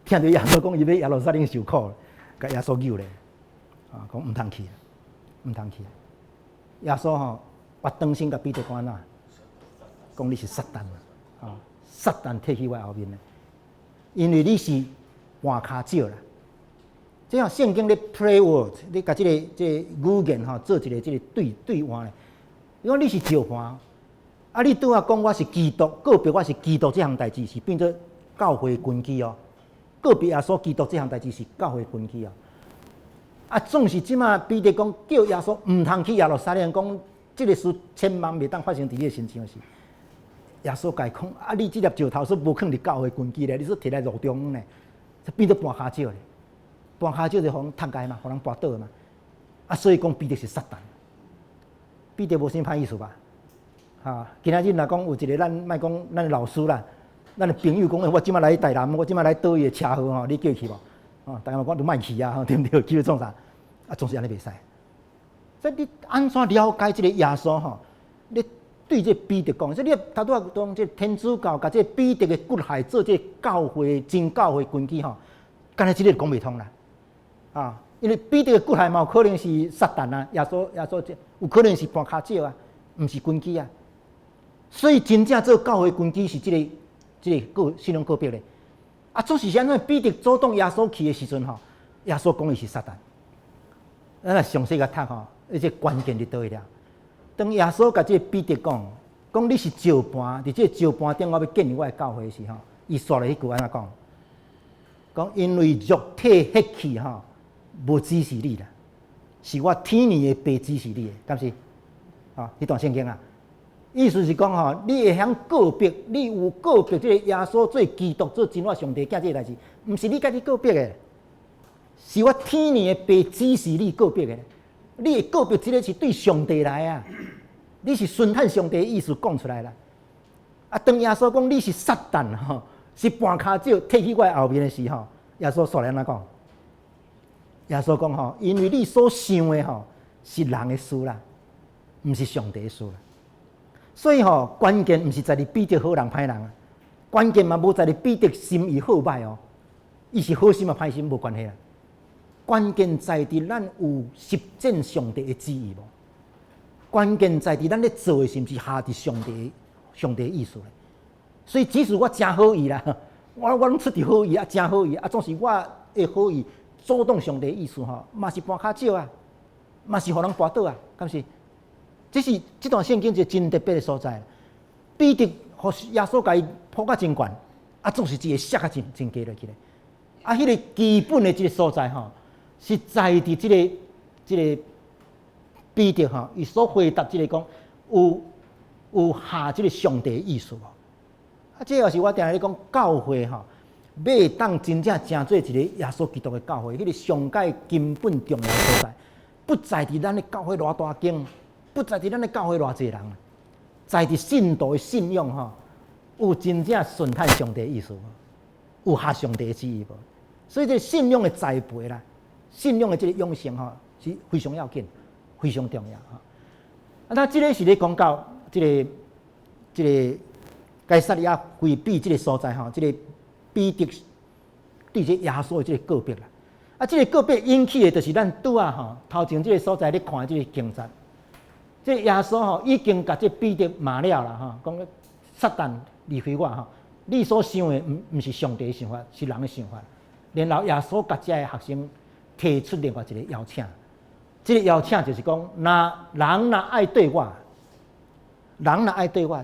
Speaker 2: 听到耶稣讲伊要耶路撒冷受苦，甲耶稣救咧，啊，讲毋通去，毋通去。耶稣吼，把当心甲彼得讲哪，讲你是撒旦啊，撒旦退去我后面咧。因为你是换骹少啦，即样圣经咧 play word， 你甲这个语言吼做一个这个对换咧。你讲你是石盘，啊，你拄啊讲我是基督，个别我是基督这项代志是变做教会根基哦。个别耶稣基督这项代志是教会根基哦。啊，总是即马彼得讲叫耶稣毋通去耶路撒冷，讲这个事千万袂当发生伫你的身上的事。耶稣甲伊讲：啊，你这粒石头说无放伫教会根基咧，你说摕来路中咧，就变做搬骹石咧。搬骹石就互人踢界嘛，互人跋倒嘛。啊，所以讲彼得是撒旦。彼得无啥歹意思吧？哈，今仔日若讲有一个咱莫讲咱的老师啦，咱的朋友讲，我即摆来台南，我即摆来倒伊的车号吼，你叫去无？啊，大家讲都莫去啊，吼，对毋对？叫你创啥？啊，总是安尼袂使。所以你安怎了解这个耶稣吼？你对这彼得讲，所以你头拄啊讲这天主教甲这彼得的骨骸做这教会真教会根基吼，干那即个讲袂通啦，啊，因为彼得的骨骸嘛有可能是撒旦啊，耶稣有可能是搬骹石啊，毋是根基啊，所以真正做教会根基是这个信仰个别咧。啊，总是安怎彼得主动耶稣去的时阵吼，耶稣讲伊是撒旦。咱来详细甲读吼，而且关键伫倒位了。当耶稣甲这彼得讲你是石盘，伫这石盘顶我要建立我的教会时吼，伊说了迄句安怎讲因为肉体血气吼无指示你啦，是我天年的爸指示你的，敢是？迄段圣经啊，意思是讲吼，你会晓告别，你有告别这个耶稣做基督做真我上帝囝这个代志，毋是你家己告别的，是我天年的爸指示你告别的。你会告别这个是对上帝来啊，你是顺探上帝的意思讲出来啦。啊，当耶稣讲你是撒旦吼，是半骹脚踢去我后面的时候，耶稣说安怎讲？耶稣讲吼，因为你所想的吼是人的事啦，毋是上帝的事啦。所以吼，关键毋是在你彼得好人歹人啊，关键嘛无在你彼得心意好歹哦，伊是好心啊歹心无关系啦。关键在伫咱有实践上帝的旨意无？关键在伫咱咧做的是毋是下伫上帝的意思咧？所以即使我真好意啦，我拢出伫好意啊，真好意啊，总是我的好意主动上帝的意思吼，嘛是搬骹少啊，嘛是互人跋倒啊，敢是？这是这段圣经一个真特别的所在。彼得互耶稣甲伊抱甲真悬，啊，总是一个摔甲真低落去咧。啊，迄个基本的即个所在吼。是在伫即个彼得吼，伊所回答即个讲有下即个上帝的意思无？啊，这也是我定咧讲教会吼，要当真正成做一个耶稣基督的教会，迄个上界根本重要的所在，不在伫咱的教会偌大间，不在伫咱的教会偌济人，在伫信徒的信仰吼，有真正顺探上帝的意思无？有下上帝的旨意无？所以这信仰的栽培啦。信仰的这个养成吼是非常要紧、非常重要哈。啊，那这个是咧讲到这个该撒利亚腓比这个所在吼，这个彼得对这耶稣的这个告别啦。啊，这个告别引起的就是咱拄啊吼头前这个所在咧看这个经节，这耶稣吼已经甲这彼得骂了啦吼，讲撒旦离开我吼，你所想的毋是上帝的想法，是人的想法。然后耶稣甲这个学生提出另外一个邀请，这个邀请就是讲，人若爱对我，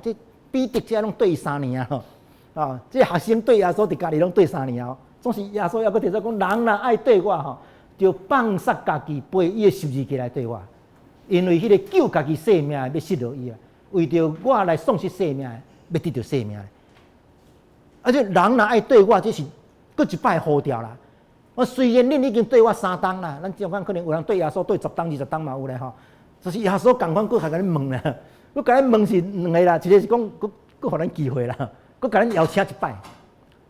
Speaker 2: 这彼得这拢对3年啊吼，这学生对耶稣伫家己拢对3年哦，总是耶稣还佫提出讲，人若爱对我吼，就放杀家己，背伊的十字架来对我，因为迄个救家己性命要失落伊啊，为着我来丧失性命，要得到性命。而且人若爱对我，这是佫一摆呼调啦。我虽然恁已经对我3当啦，咱相反可能有人对耶稣对10当、20当嘛有咧吼，就是耶稣共款，佫还甲恁问啦，佫甲恁问是2个啦，一个是讲佫互咱机会啦，佫甲咱邀请一摆，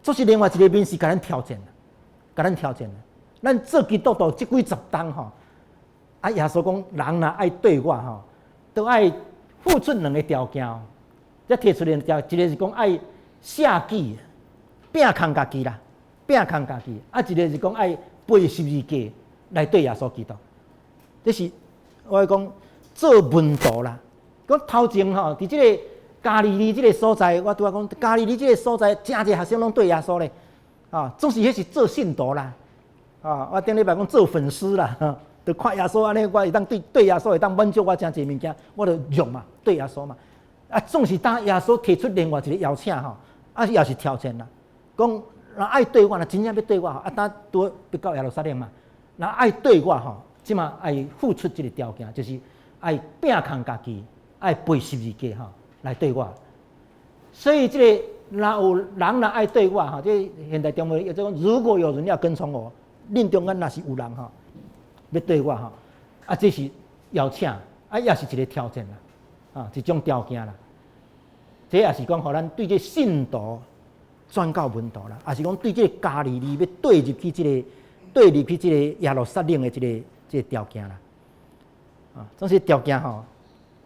Speaker 2: 这是另外一个面是甲咱挑战啦，咱做基督徒即几10当吼，啊耶稣讲人若爱对我吼，都爱付出2个条件，则提出来条，一个是讲爱舍己，摒空家己啦。摒空家己，啊，一个是讲爱背十字架来对耶稣基督，这是我讲做门徒啦。讲头前吼，伫即个加利利即个所在，我拄仔讲加利利即个所在，真侪学生拢对耶稣咧，总是迄是做信徒啦，我顶礼拜讲做粉丝啦，就看耶稣安尼，我会当对耶稣会当满足我真侪物件，我就用嘛，对耶稣嘛，啊，总是当耶稣提出另外一个邀请吼，啊，也是挑战啦，讲。若爱对我，若真正要对我吼，啊，当拄要到耶路撒冷嘛。若爱对我吼，即嘛爱付出这个条件，就是爱摒空家己，爱背十字架吼来对我。所以这个若有人若爱对我吼，这现代中国也就讲，如果有人要跟从我，恁中间若是有人吼要对我吼，啊，这是邀请，啊，也是一个挑战啦，一种条件啦。这也是讲，互咱对这信徒。转到门徒啦，也是讲对这个加利利要对入去这个耶路撒冷的这个条件啦，总是条件吼，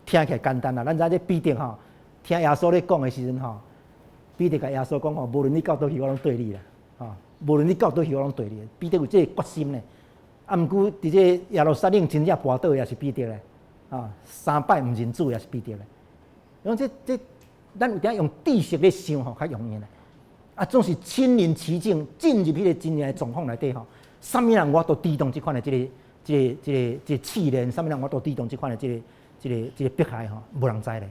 Speaker 2: 听起来简单啦。咱知这彼得吼，听耶稣咧讲的时阵吼，彼得甲耶稣讲吼，无论你到倒去，我拢对你啦，无论你到倒去，我拢对你。彼得有这个决心咧，啊，毋过伫这耶路撒冷真正跋倒也是彼得咧，3摆毋认主也是彼得咧。因为这咱有点用知识咧想吼，较容易咧。啊，总是亲临其境，进入迄个真正的状况内底吼，啥物人我都抵挡即款的即个试炼，啥物人我都抵挡即款的即个迫害吼，无人知咧。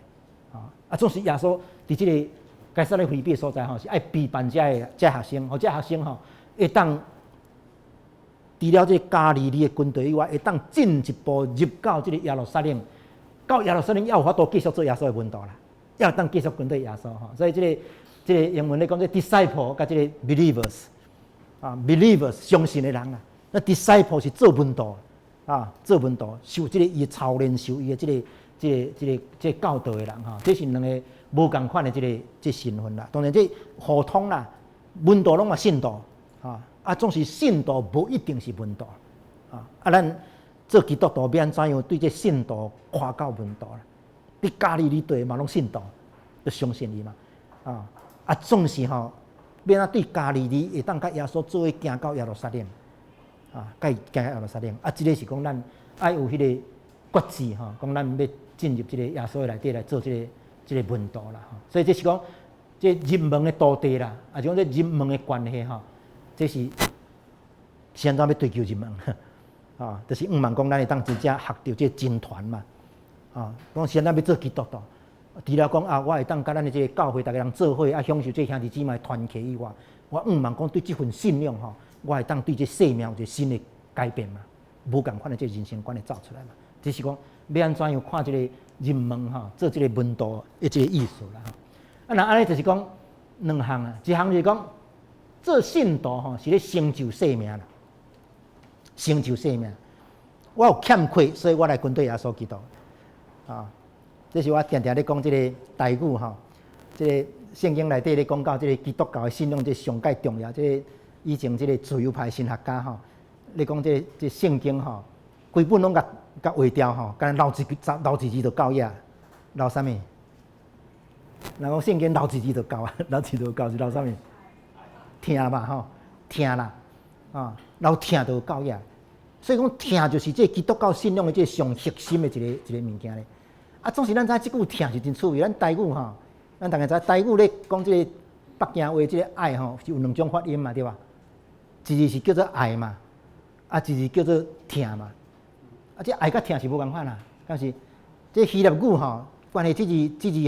Speaker 2: 啊，总是耶稣伫即个该撒勒腓立比所在吼，是爱陪伴遮学生，或者学生吼会当除了这加利利的军队以外，会当进一步入到即个耶路撒冷。到耶路撒冷要有法度继续做耶稣的门徒啦，要当继续跟对耶稣吼。所以即个英文咧讲，这 disciple 甲即个 believers 啊 ，believers 相信的人啦。那 disciple 是做门徒啊，做门徒受即个伊操练，受伊的即个教导的人哈，这是两个无共款的即身份啦。当然这互通啦，门徒拢嘛信徒啊，总是信徒无一定是门徒啊，咱。做基督徒要安怎样对这信徒夸告门徒啦？你加利利地嘛拢信徒，就相信伊嘛总是吼，要安对加利利会当甲耶稣做伙行到耶路撒冷甲伊行到耶路撒冷即个是讲咱爱有迄个决志吼，讲咱要进入即个耶稣的内底来做即个门徒啦所以这是讲这入门的道地啦，是讲这入门的关系这是现在要追求入门。就是毋茫讲咱会当真正学到这真传嘛，讲现在要做基督徒，除了讲我会当甲咱的这个教会，大家人做伙享受这兄弟姊妹团契以外，我毋茫讲对这份信仰我会当对这生命有一个新的改变嘛，无共款的这人生观会走出来嘛，只是讲要安怎样看这个入门做这个门徒的这个意思啦那安尼就是讲两项啊，一项就是讲做信徒是咧成就生命啦。成就生命，我有欠缺，所以我来跟对耶稣基督这是我常常咧讲这个台语这个圣经内底咧讲到这个基督教的信仰，这上界重要。这个以前这个自由派神学家咧讲这圣经规本拢甲画掉干漏字字就够呀，漏啥物？人讲圣经漏字字就够啊，漏字就够是漏啥物？听嘛听啦老听就够呀，所以讲听就是这基督教信仰的这上核心的一个物件咧。总是咱知即句听是真趣味。咱台语咱大家知台语咧讲这个北京话这个爱是有两种发音嘛，对吧？一字是叫做爱嘛，一字叫做听嘛。这爱甲听是无共款啦，但是这希腊语关系这字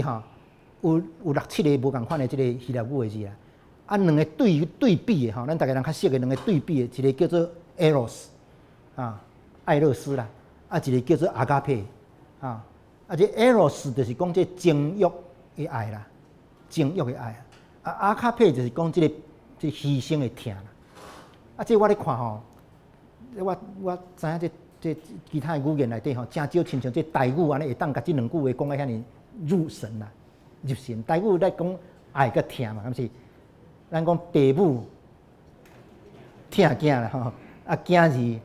Speaker 2: 有6-7个无共款的这个希腊语的字啊。两个对比的咱大家人较熟的两个对比的，一个叫做 eros 爱乐斯啦，一个叫做阿加佩这 eros 就是讲这情欲的爱啦，情欲的爱阿卡佩就是讲这牺牲的疼啦。这我咧看我知影这其他的语言内底真少亲像这台语安尼会当甲这两句话讲甲遐尼入神啦，入神。台语咧讲爱甲疼嘛，敢是？咱讲父母疼囝啦囝儿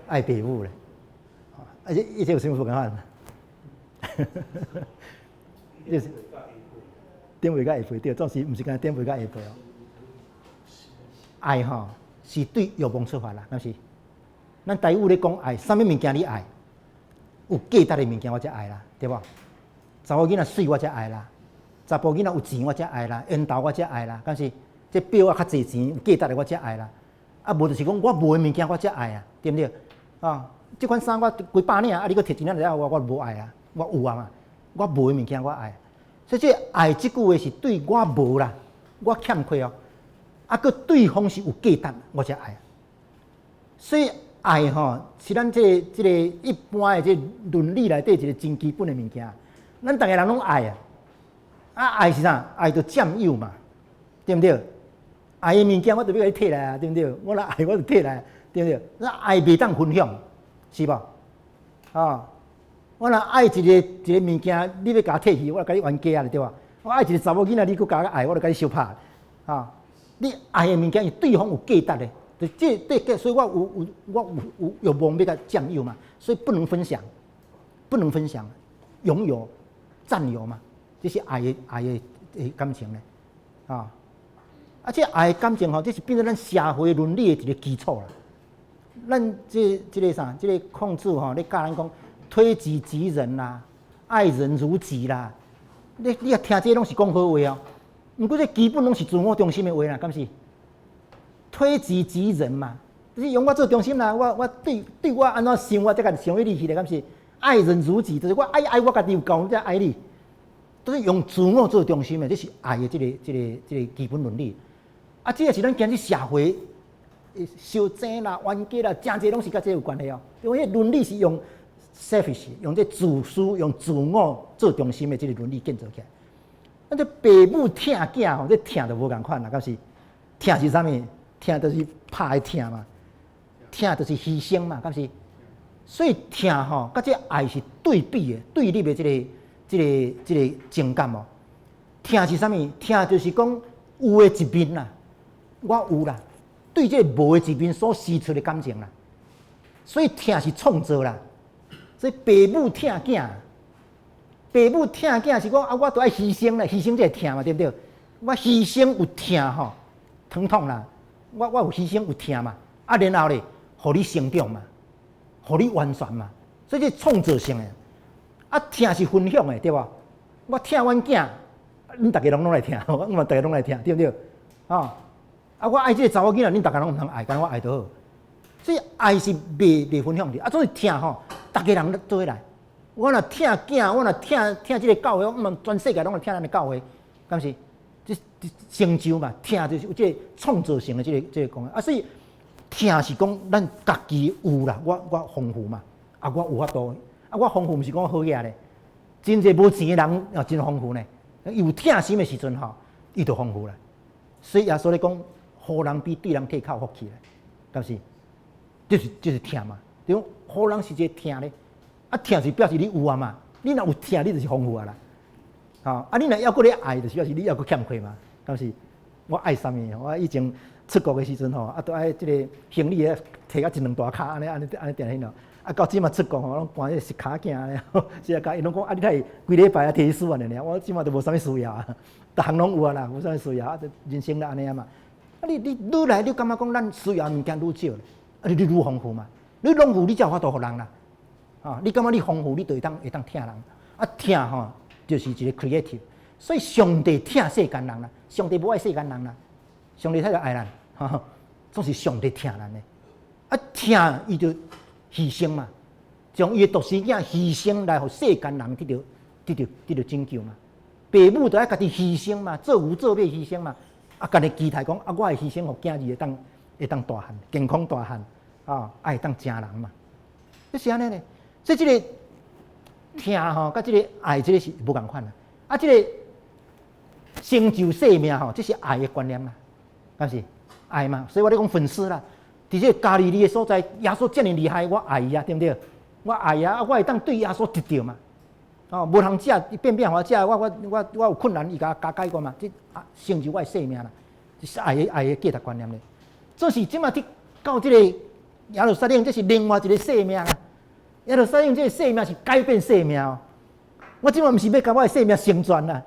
Speaker 2: 爱父母咧，这有啥物不共款？就是点位甲下背对，总是毋是干点位甲下背爱是对欲望出发啦，敢是？咱台语咧讲爱，啥物物件你爱？有价值的物件我才爱啦，对无？查某囡仔水我才爱啦。查甫囡仔有钱我才爱啦，烟头我才爱啦，但是这表啊较侪钱有价值的我才爱啦。无就是讲我无的物件我才爱对不对？这款衫我几百领你搁摕1领我无爱我有嘛，我无的物件我爱。所以这爱这句话是对我无啦，我欠缺搁对方是有价值我才爱。所以爱是咱这个一般的这伦理内底一个真基本的物件，咱大家人拢爱爱是啥？爱就占有嘛，对不对？爱的物件我就要甲你摕来对不对？我若爱我就摕来，对不对？那爱袂当分享，是无？我若爱一个物件，你要甲我摕去，我就甲你冤家对吧？我爱一个查某囡仔，你搁甲我爱，我就甲你相拍你爱的物件是对方有价值的，这所以我有欲望要甲占有嘛，所以不能分享，拥有、占有嘛。这是爱的感情咧，这爱的感情这是变成咱社会伦理的一个基础啦。咱这个啥，这个孔子咧教咱讲推己及人啦，爱人如己啦，你啊听这拢是讲好话哦，毋过这基本拢是自我中心的话啦，敢是？推己及人嘛，就是用我做中心啦。我对我安怎想，我才甲想要你去咧，敢是？爱人如己，就是我爱我家己有够，我才爱你。都是用自我做中心的，这是爱的这个基本伦理。啊，这也是咱今日社会相争啦、冤家啦，真侪拢是甲这有关系哦。因为伦理是用 selfish， 用这自私、用自我做中心的这个伦理建造起来。那这父母疼囝吼，这疼就无共款啦，敢是？疼是啥物？疼就是拍的疼嘛，疼就是牺牲嘛，敢是？所以疼吼，甲这爱是对比的、对立的这个情感哦。疼是啥物？疼就是讲有的一面啦，我有啦，对这无的一面所施出的感情啦。所以疼是创造啦。所以父母疼囝，父母疼囝是讲啊，我都爱牺牲啦，牺牲这个疼嘛，对不对？我牺牲有疼吼，疼痛啦。我有牺牲有疼嘛，啊，然后咧，互你成长嘛，互你完全嘛，所以这创造性的，啊，疼是分享的，对吧？我疼阮囝，恁大家拢来疼，我嘛大家拢来疼，对不对？啊，我爱这个查某囡仔，恁大家拢唔通爱，干我爱就好。所以爱是袂分享的，啊，所以疼吼，大家人做起来。我若疼囝，我若疼这个教会，我嘛全世界拢来疼咱的教会，敢是？这成就嘛，疼就是有这个创造性的这个功能啊，所以疼是讲咱家己有啦，我丰富嘛，啊我有法度，啊我丰富毋是讲好嘢咧，真侪无钱的人也真丰富呢，有疼心的时阵吼，伊就丰富啦。所以耶稣咧讲，好人比对人更靠福气咧，但是就是疼嘛，对讲好人是一个疼咧，啊疼是表示你有啊嘛，你若有疼，你就是丰富啊啦。啊！你若要搁咧爱，就是表示你要搁欠缺嘛。但是我爱啥物？我以前出国的时阵吼，啊，都爱即个行李咧摕到一两大卡安尼定迄咯。啊，到即马出国吼，拢搬迄石卡件安尼，是啊，甲伊拢讲啊，你睇规礼拜啊摕去4万尔，我即马都无啥物需要啊，逐项拢有啊啦，无啥物需要啊，人生啦安尼啊嘛。啊，你愈来你感觉讲咱需要物件愈少咧，啊，你愈丰富嘛，你丰富你才有法度互人啦。啊，你感觉你丰富，你就会当疼人。啊，疼吼。就是一个 creative， 所以上帝疼世间人啦，上帝不爱世间人啦，上帝才来爱咱，总是上帝疼咱的。啊，疼伊就牺牲嘛，将伊的独生囝牺牲来，互世间人得到拯救嘛。父母就爱家己牺牲嘛，做牛做马牺牲嘛，啊，家己期待讲啊，我会牺牲，互囝儿会当大汉，健康大汉，啊，会当成人嘛。就是安尼咧，所以这个。疼吼，甲即个爱，即个是无共款啦。啊，即个成就生命吼，这是爱的观念啦，但是爱嘛。所以我咧讲粉丝啦，伫这加利利的所在，耶稣遮尔厉害，我爱伊啊，对不对？我爱伊啊，我会当对耶稣得着嘛。哦，无通食，变化食，我有困难，伊甲解决嘛。这成就我的生命啦，这是爱的价值观念咧。这是即马到即个耶路撒冷，这是另外一个生命啊。耶路撒冷这个生命是改变生命哦。我即马毋是要甲我的生命成全啦，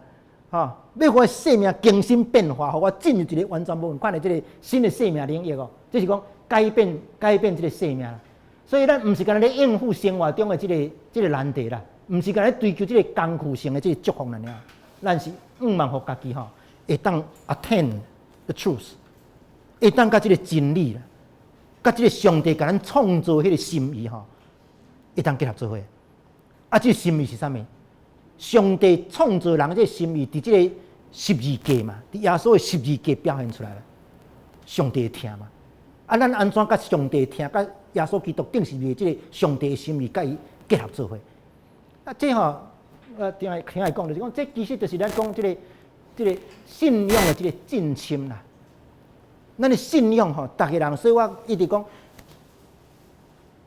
Speaker 2: 要我的生命更新变化，互我进入一个完全无款的这个新的生命领域哦。这是讲改变这个生命啦。所以咱毋是干咧应付生活中的这个难题啦，毋是干咧追求这个艰苦性的这个祝福啦尔。咱是望互家己会当 attain the truth， 会当甲这个真理啦，甲这个上帝甲咱创造迄个心意会当结合做伙，啊，这个心意是啥物？上帝创造人这个心意，伫这个十字架嘛，伫耶稣的十字架表现出来了。上帝的疼嘛，啊，咱安怎甲上帝的疼，甲耶稣基督定是为这个上帝的心意，甲伊结合做伙？啊，这听伊讲就是讲，这其实就是咱讲这个信仰的这个进深啦。咱的信仰逐个人，所以我一直讲。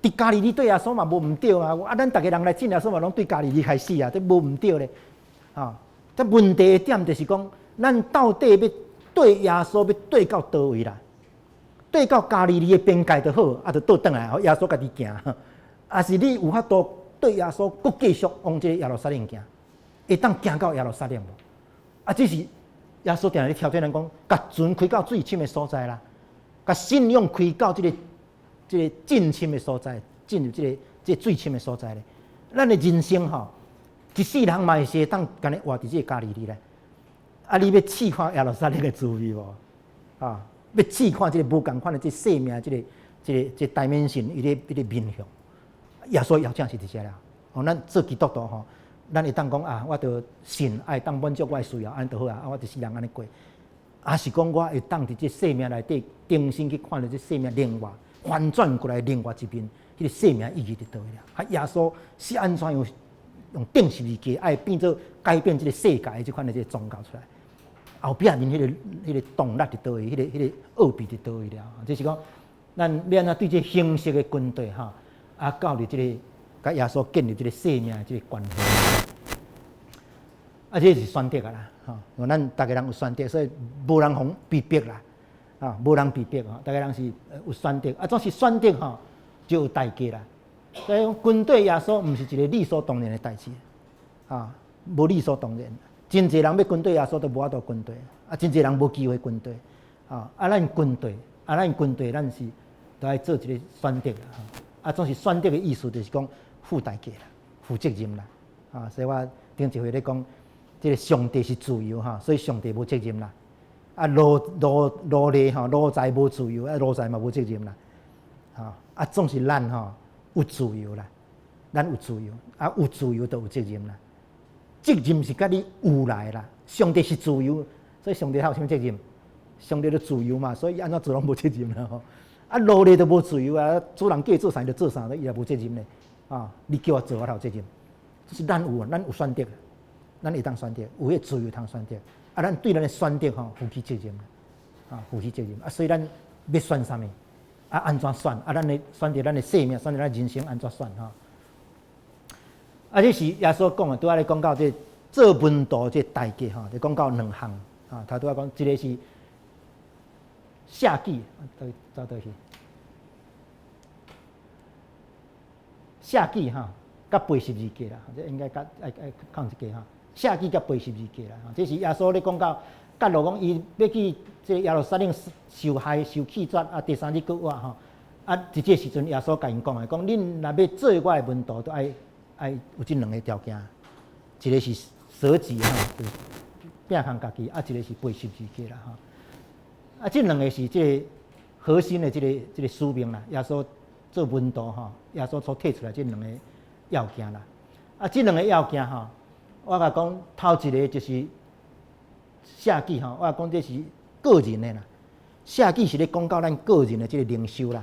Speaker 2: 伫加利利对耶稣嘛无毋对啊！啊，咱逐个人来信耶稣嘛，拢对加利利开始啊，这无毋对咧。这问题的点就是讲，咱到底要对耶稣要对到倒位啦？对到加利利的边界就好，啊，就倒转来，耶稣家己行。啊，是你有法度对耶稣搁继续往这个耶路撒冷行，会当行到耶路撒冷无？啊，这是耶稣定咧挑战咱讲，甲船开到最深的所在啦，甲信仰开到这个进深的所在，进入这个最深的所在咧。咱的人生一世人嘛会是当干你活伫这个加利利咧。啊，你要试看耶路撒冷的滋味无？啊，要试看这个无共款的这生命，这代面性，伊个面向。耶稣要正是伫遮啦。哦，咱做基督徒吼，咱会当讲啊，我着信爱当满足我的需要，安就好啊。啊，我著世人安尼过。啊，是讲我会当伫这生命内底重新去看到这生命另外反转过来另外一面，迄个生命意义伫倒位了。啊，耶稣是安怎用定十字架爱变做改变这个世界的这款的这个宗教出来？后壁面迄个动力伫倒位，迄个奥秘伫倒位了。就是讲，咱要安怎对这形式的军队哈，啊，到伫这个甲耶稣建立这个生命的这个关系。啊，这是选择啦，吼，咱大家人有选择，所以无人互逼迫啦，啊，无人逼迫吼，大家人是有选择，啊，总是选择吼就有代价啦。所以讲军队耶稣毋是一个理所当然的代志，啊，无理所当然。真侪人要军队耶稣都无法度军队，啊，真侪人无机会军队，啊，咱军队，咱是都爱做一个选择啦，啊，总是选择的意思就是讲付代价啦，负责任啦，啊，所以我顶一回咧讲。这个上帝是自由哈，所以上帝无责任啦。啊，奴隶哈，奴才无自由，啊，奴才嘛无责任啦。啊，总是咱哈有自由啦，咱有自由，啊，有自由就有责任啦。责任是甲你有来啦。上帝是自由，所以上帝还有啥责任？上帝就自由嘛，所以安怎做拢无责任啦吼。啊，奴隶都无自由啊，主人叫伊做啥就做啥，伊也无责任咧。啊，你叫我做，我有责任。这是咱有选择。咱会当选择，有迄自由通选择，啊，咱对咱的选择吼负起责任，啊，负起责任，啊，所以咱要选啥物，啊，安怎选，啊，咱的选择咱的生命，选择咱人生安怎选哈。啊，这是耶稣讲的，拄仔咧讲到这做门徒这代价哈，就讲到两项啊，头拄仔讲，一个是下记，走倒去，下记哈，甲背十字架啦，这应该甲爱抗一个哈。下记甲背十字架啦，这是耶稣咧讲到，甲路讲伊要去这耶路撒冷受害受气绝啊，第三日搁活吼，啊，伫这时阵耶稣甲因讲的，讲恁若要做我的门徒，都爱有这两个条件，一个是舍己哈，就是摒空家己，啊，一个是背十字架啦哈，啊，这两个是这个核心的这个使命啦，耶稣做门徒哈，耶稣所提出来这两个要件啦，啊，这两个要件哈。我甲讲头一个就是下记吼，我讲这是个人的啦。下记是咧讲到咱个人的这个灵修啦。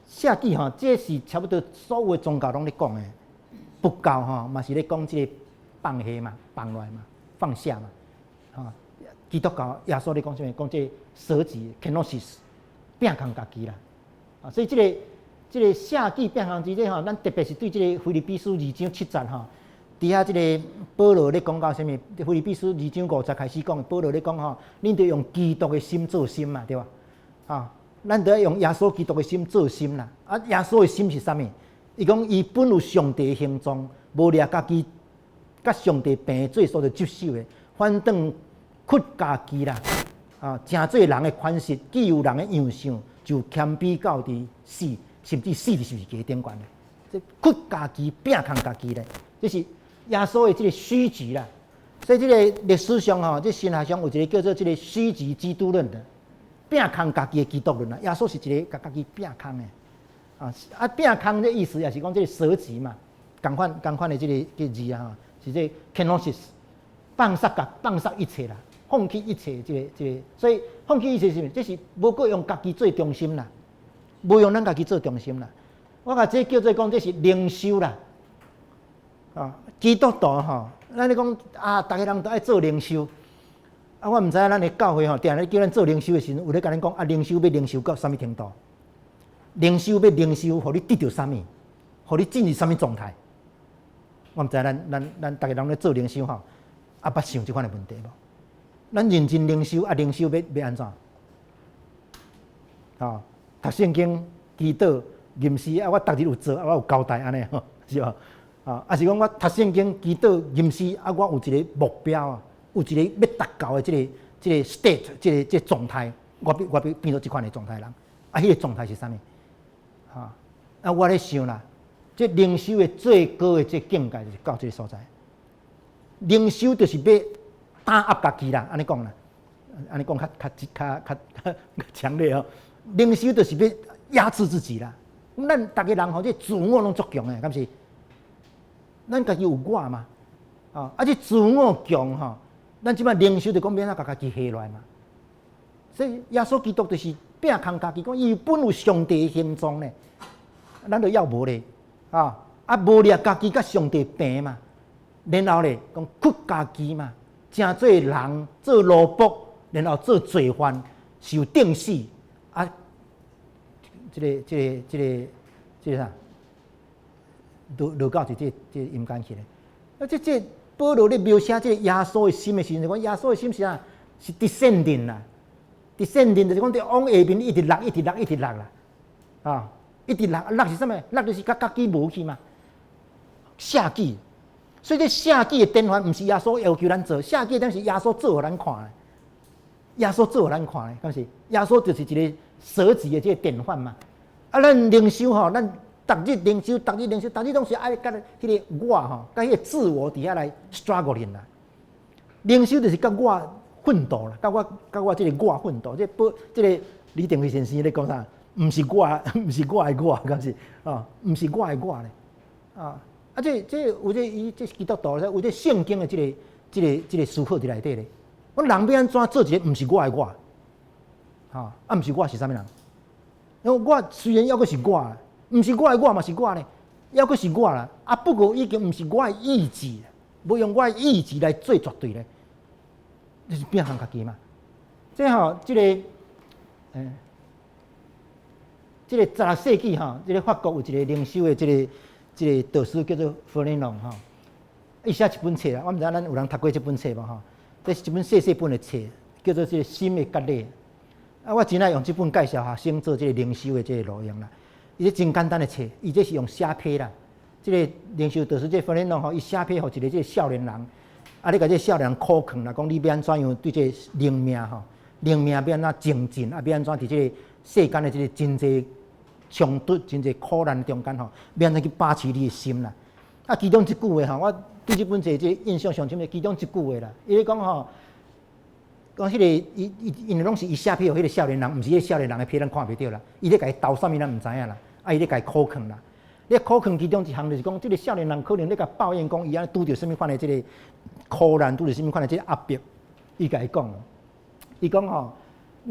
Speaker 2: 下记吼，这是差不多所有的宗教拢咧讲的，佛教吼嘛是咧讲这个放下嘛，放落来嘛，放下嘛。吼，基督教耶稣咧讲啥物？讲这舍己 kenosis， 摒空家己啦。啊，所以这个下记摒空之这吼，咱特别是对这个腓立比书2章7节吼。底下这个保罗咧讲到什么？腓立比书2章5节开始讲，保罗咧讲吼，恁得用基督的心做心嘛，对吧？啊，咱得要用耶稣基督的心做心啦。啊，耶稣的心是啥物？伊讲伊本有上帝的形状，无掠家己甲上帝平做所着接受的，反正屈家己啦。啊，成做人的款式，既有人的样相，就谦卑到伫死，甚至死伫十字架顶悬咧。这屈家己、摒空家己咧，这是。耶稣的这个虚极啦，所以这个历史上吼，这神学上有一个叫做这个虚极基督论的，摒空家己的基督论啦。耶稣是一个家己摒空的，啊摒空的意思也是讲这个舍己嘛，共款的这个字啊，是这 kenosis， 放下一切啦，放弃一切这个，所以放弃一切是什么？这是无过用家己做中心啦，无用咱家己做中心啦。我甲这叫做讲这是灵修啦。啊，基督徒吼，咱咧讲啊，逐个人都爱做灵修。啊，我毋知影咱的教会吼，定咧叫咱做灵修的时阵，有咧甲咱讲啊，灵修要灵修到啥物程度？灵修要灵修，互你得到啥物？互你进入啥物状态？我毋知咱逐个人咧做灵修吼，啊，捌想即款的问题无？咱认真灵修啊，灵修要安怎？啊，读圣经、祈祷、吟诗啊，我逐日有做，啊，我有交代安尼吼，是吧？啊，是讲我读圣经、祈祷、吟诗，啊，我有一个目标啊，有一个要达到的这个 state， 这个状态，我要变做这款的状态人，啊，迄个状态是啥物？啊，我咧想啦，这灵修的最高的这境界就是到这个所在。灵修就是要打压家己啦，安尼讲啦，安尼讲较强烈哦。灵修就是要压制自己啦。咱大家人吼，这自我拢足强的，敢是？咱家己有我嘛，这自我强吼，咱即摆灵修就讲免啊，家己下来嘛。所以耶稣基督就是拼空家己讲，伊本有上帝的形状呢，咱就要无咧，无咧家己甲上帝平嘛。然后咧，讲屈家己嘛，正做人做奴仆，然后做罪犯，受定死啊！这个啥？落到这阴间去咧。啊，这保罗咧描写这耶稣的心的时阵，讲耶稣的心是啥？是descending啦，descending就是讲往下面一直落啦，一直落是啥物？落就是甲家己无去嘛，下记。所以这下记的典范，毋是耶稣要求咱做，下记当是耶稣做互咱看的。耶稣做互咱看的，敢是？耶稣就是一个舍己的这个典范嘛。咱灵修吼，咱逐日灵修，逐日拢是爱甲迄个我吼，甲迄个自我伫遐来 struggling 啦。灵修就是甲我奋斗啦，甲我这个我奋斗。这个李登辉先生咧讲啥？毋是我的我，敢是？毋是我的我咧，这有这基督徒有这圣经的这个思考伫内底咧。我人要安怎做一个毋是我的我？毋是我是啥物人？因为我虽然还阁是我，毋是我的我嘛是我咧，还阁是我啦。不过已经毋是我的意志，无用我的意志来做绝对咧，就是变行家己嘛。这这个16世纪这个法国有一个灵修的这个导师叫做弗雷农伊写一本册啦，我毋知咱有人读过这本册无这是一本细本的册，叫做《这个心的割裂》。我真爱用这本介绍学生做这个灵修的这个内容啦。伊这真简单的册，伊这是用写批啦。这个灵修导师这弗雷农伊写批互一个这个少年人，你甲这少年人苦劝啦，讲你要安怎样对这个灵命要安怎精进，要安怎伫这个世间的这个真济冲突、真济苦难中间要安怎去把持你的心啦。其中一句话我对这本册这印象上深的，其中一句话啦，伊咧讲讲迄个因拢是伊写批互迄个少年人，毋是迄个少年人的批，咱看袂到啦。伊咧甲伊斗啥物，咱毋知影啦。伊咧甲伊苦劝啦。你苦劝其中一项就是讲，这个少年人可能咧甲抱怨讲，伊安拄着什物款的这个苦难，拄着什物款的这个压迫。伊甲伊讲，伊讲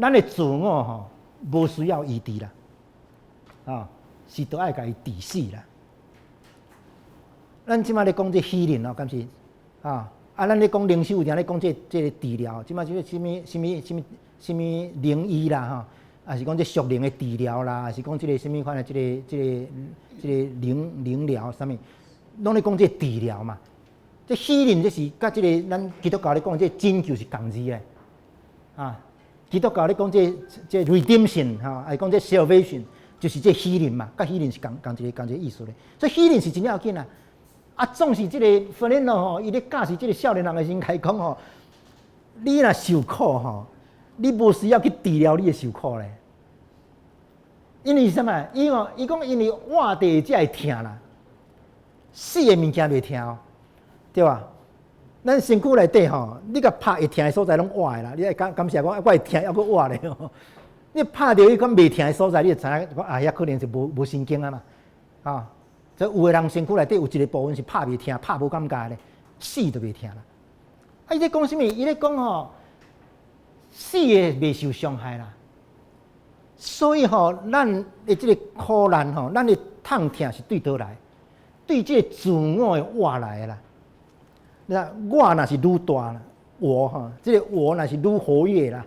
Speaker 2: 咱的自我无需要医治啦，是都爱甲伊治死啦。咱即摆咧讲这healing敢是咱咧讲灵修有定咧讲这个治疗，即摆即个什么灵医啦还是讲这属灵的治疗啦，还是讲这个什么款的这个灵疗啥物，拢咧讲这治疗嘛。这healing这是甲这个咱基督教咧讲这拯救是共字咧，基督教咧讲这 redemption 还是讲这 salvation， 就是这healing嘛，甲healing是共一个意思咧。所以healing是真要紧总是这个弗雷诺伊咧教示这个少年人的心态讲你若受苦你无需要去治疗你的受苦咧，因为什么？伊讲因为活地才会疼啦，死的物件袂疼对吧？咱身躯内底你甲拍会疼的所在拢活的啦，你爱感谢讲我会疼还阁活咧你拍到迄款袂疼的所在，你就知影讲遐可能是无神经啊嘛所以有的人身躯内底有一个部分是拍袂疼、拍无感觉咧，死都袂疼啦。伊咧讲啥物？伊咧讲死的袂受伤害啦。所以咱的这个苦难咱的痛疼是对倒来？对这个自我的我来啦。那我若是愈大啦，我这个我若是愈活跃啦，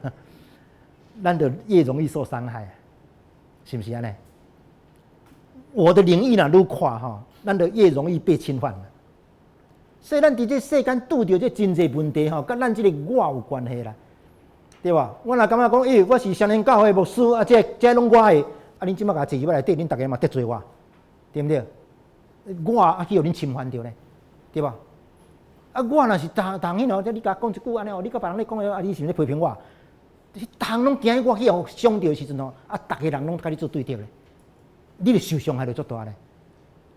Speaker 2: 咱就越容易受伤害，是不是安尼？我的灵意若愈快咱就越容易被侵犯了。所以咱伫这世间拄着这真济问题甲咱这个我有关系啦，对吧？我若感觉讲，我是少年教会牧师这拢我的，恁即摆甲坐入来底，恁大家嘛得罪我，对不对？我去互恁侵犯着咧，对吧？我若是逐项你甲讲一句安尼你甲别人咧讲你是咧批评我，逐项拢惊我去互伤着的时阵逐个人拢甲你做对着咧。你就受伤害就足大咧，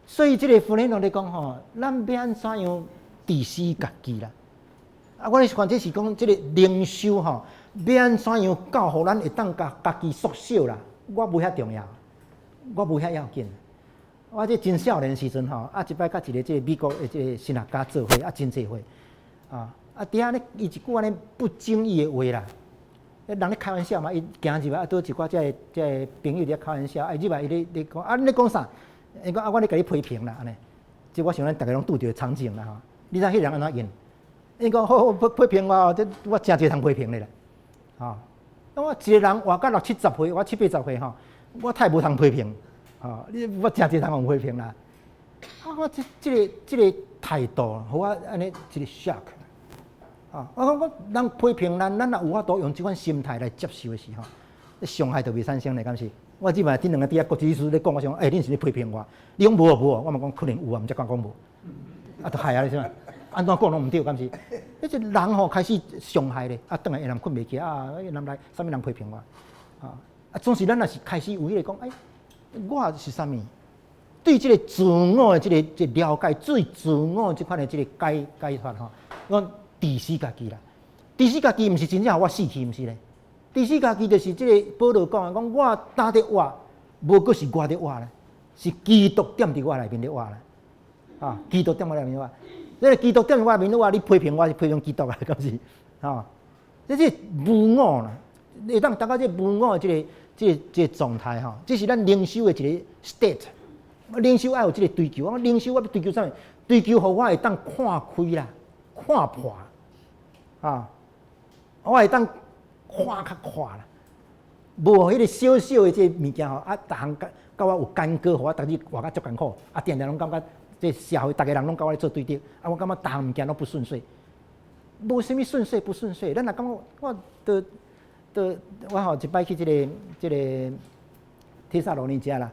Speaker 2: 所以这个佛言在讲吼，咱要安怎样治死家己啦？啊，我咧看这是讲这个灵修吼，要安怎样教互咱会当家己缩小啦？我无遐重要，我无遐要紧。我这真少年时阵吼，啊，一摆甲一个这个美国的这个神学家做伙，啊，真济伙，啊，底下咧伊一句安尼不经意的话啦。人咧开玩笑嘛，伊行入来啊，倒一寡这朋友咧开玩笑，啊，入来伊咧讲啊，你咧讲啥？伊讲啊，我咧甲你批评啦，安尼。即我想咱大家拢拄着场景啦吼。你知迄人安怎应？伊讲好批评我，这我真侪通批评你啦，吼。我一个人活到60-70岁，我70-80岁吼，我太无通批评，吼，我真侪通批评啦。啊，我这个态度，互我安尼一个 shock。我人批评咱若有法度用即款心态来接受的时候，伤害就未产生咧，敢是？我即摆顶两个底下国际医师咧讲，我想，恁是咧批评我？你讲无我嘛讲可能有啊，毋则敢讲无。啊，就害啊！你啥？安怎讲拢毋对，敢是？迄个人吼开始伤害咧，啊，转来下人困袂起啊，人来啥物人批评我？总是咱若是开始有迄个讲，我是啥物？对即个自我的即个了解，对自我即款的即个解脱吼，我。治死家己啦，治死家己毋是真正互我死去，毋是咧。治死家己就是即个保罗讲的，讲我担得活，无过是我伫活咧，是基督踮伫我内面咧活啦。基督踮我内面活，这个基督踮我内面咧活，你批评我是批评基督啊，敢是？这是无我啦，会当达到这无我的这个状态吼，这是咱灵修的一个 state。灵修爱有即个追求，灵修我要追求啥物？追求互我会当看开啦，看破。我会当看较快啦，无迄个小小的这物件吼，逐项甲我有干戈，互我逐日活甲足艰苦，定定拢感觉这社会逐个人拢甲我咧做对敌，我感觉逐项物件拢不顺遂，无啥物顺遂不顺遂，咱若感觉我吼一摆去这个帖撒罗尼迦啦，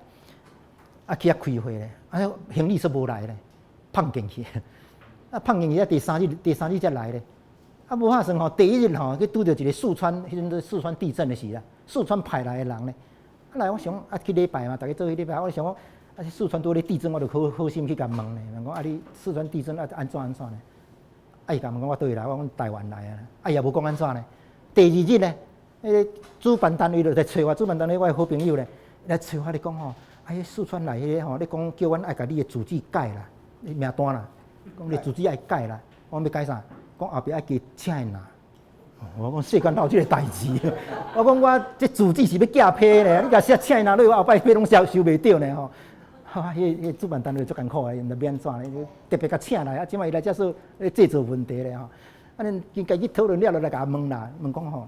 Speaker 2: 去遐开会咧，行李煞无来咧，放进去，放进去第三日才来咧。无打算吼，第一日吼去拄着一个四川，迄阵四川地震的时啦，四川派来的人咧，来我想去礼拜嘛，大家做去礼拜，我想讲四川拄咧地震，我就好心去甲问咧，问讲你四川地震安怎咧？伊甲问讲我倒位来，我讲台湾来啊，也无讲安怎咧。第二日咧，迄个主办单位就来找我，主办单位我的好朋友咧来找我咧讲吼，四川来迄个吼，你讲叫阮爱甲你的住址改啦，名单啦，讲你住址爱改啦，我要改啥？讲后壁爱加请因啦，我讲世间哪有即个代志？我讲我这住址是要假批咧，你甲写请因啦，你后摆批拢收袂着呢吼。迄主办单位足艰苦诶，毋知要安怎咧，特别甲请来，即摆伊来遮说制作问题咧吼。因家己讨论了来甲问啦，问讲吼，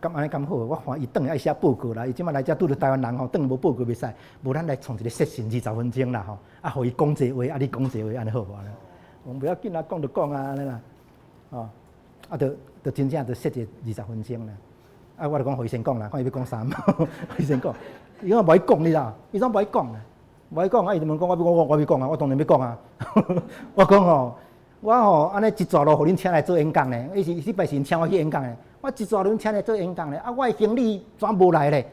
Speaker 2: 敢安尼敢好？我看伊转来爱写报告啦，伊即摆来遮拄着台湾人吼，转无报告袂使，无咱来创一个20分钟啦吼，互伊讲一个话，你讲一个话，安尼好无咧？我不要紧啦，讲就讲啊，安尼啦。就真正就设一20分钟啦。我就讲，互伊先讲啦，看伊要讲啥物，伊先讲。伊讲无伊讲，你知？伊讲无伊讲啦，无伊讲，伊就问讲，我要讲啊，我当然要讲啊。我讲吼，我吼安尼一撮路，互恁请来做演讲咧。伊是礼拜是请我去演讲咧，我一撮路恁请来做演讲咧，我的行李全无来咧。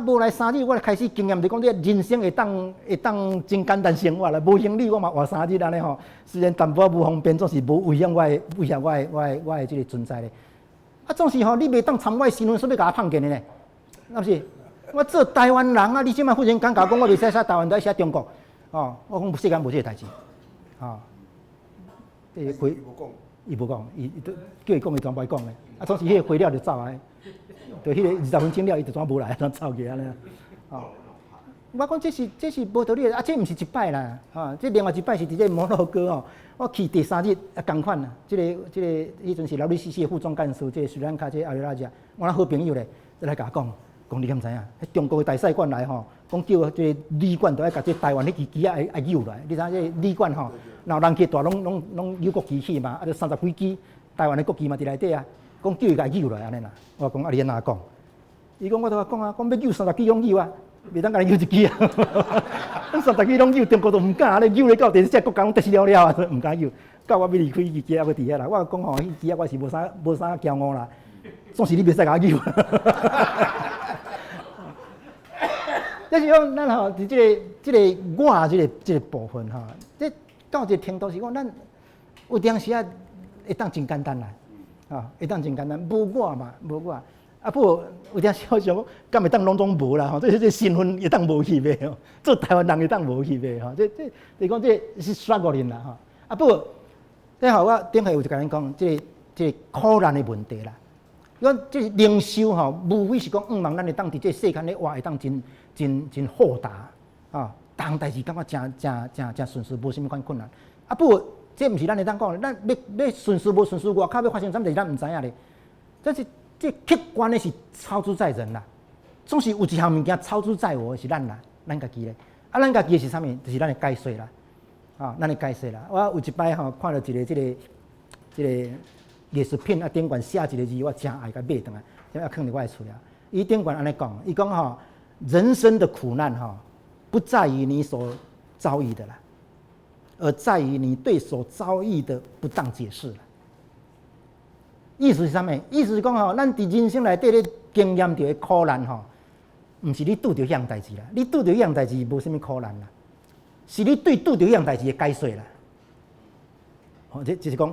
Speaker 2: 无来3日，我就开始经验就讲，这人生会当真简单生活啦。无行李我嘛活3日安尼吼，虽然淡薄无方便，总是无危险我的这个存在咧。总是吼，你袂当参我的新闻，所以甲我碰见的呢，那不是？我做台湾人啊，你即摆忽然间讲我袂使写台湾，都写中国，我讲世间无这个代志，伊无讲，伊叫伊讲，伊全无讲咧。总是迄个回了就走啊。就迄个20分钟了，伊就全无来，全走去安尼。我讲这是无道理的，这毋是一摆啦，这另外一摆是伫这摩洛哥吼，我去第3日同款啦。这个迄阵是劳律师系副总干事，这个斯里兰卡这阿里拉家，我好朋友咧，来甲我讲你敢知影？中国的大使馆来吼，讲叫这旅馆都爱甲这台湾迄支旗爱邮来。你知这旅馆吼，然后人去大拢有国旗去嘛，就30几支台湾的国旗嘛伫内底啊。讲叫伊甲邮来安尼啦，我讲你安怎讲？伊讲我都讲啊，讲要邮30几种邮啊，袂当甲你邮一支啊。30几种邮，中国都毋敢，安尼邮咧到第四国家拢得死了啊，毋敢邮。到我要离开伊支啊，我伫遐啦。我讲吼，迄支啊，我是无啥骄傲啦，总是你袂使甲我邮。这是讲咱吼，伫即个我即个部分吼，这到一个程度是讲，咱有当时啊会当真简单啦，会当真简单，无我嘛，无我。啊，不过有当时我想讲，敢会当拢总无啦吼，这身份会当无去呗吼，做台湾人会当无去呗吼，就是讲这是刷过人啦吼。啊，不过，这吼我顶下有就甲恁讲，这个苦难的问题啦。因为这灵修吼，无非是讲望咱会当伫这世间咧活会当真豁达啊，当代志感觉真顺遂，无啥物款困难。啊，不过这毋是咱会当讲的，咱要顺遂无顺遂，外口要发生啥物事，咱毋知影咧。但是这客观的是超出在人啦，总是有一项物件超出在我的是咱啦，咱家己咧。啊，咱家己是啥物？就是咱的解说啦，啊，咱的解说啦。我有一摆吼看到一个这个艺术品啊，顶悬写一个字，我真爱甲买倒来，要放伫我的厝了。伊顶悬安尼讲，伊讲吼，人生的苦难吼，不在于你所遭遇的啦，而在于你对所遭遇的不当解释啦。意思是啥物？意思是讲吼，咱伫人生内底咧经验到的苦难吼，毋是你拄着迄样代志啦，你拄着迄样代志无啥物苦难啦，是你对拄着迄样代志的解说啦。吼，这就是讲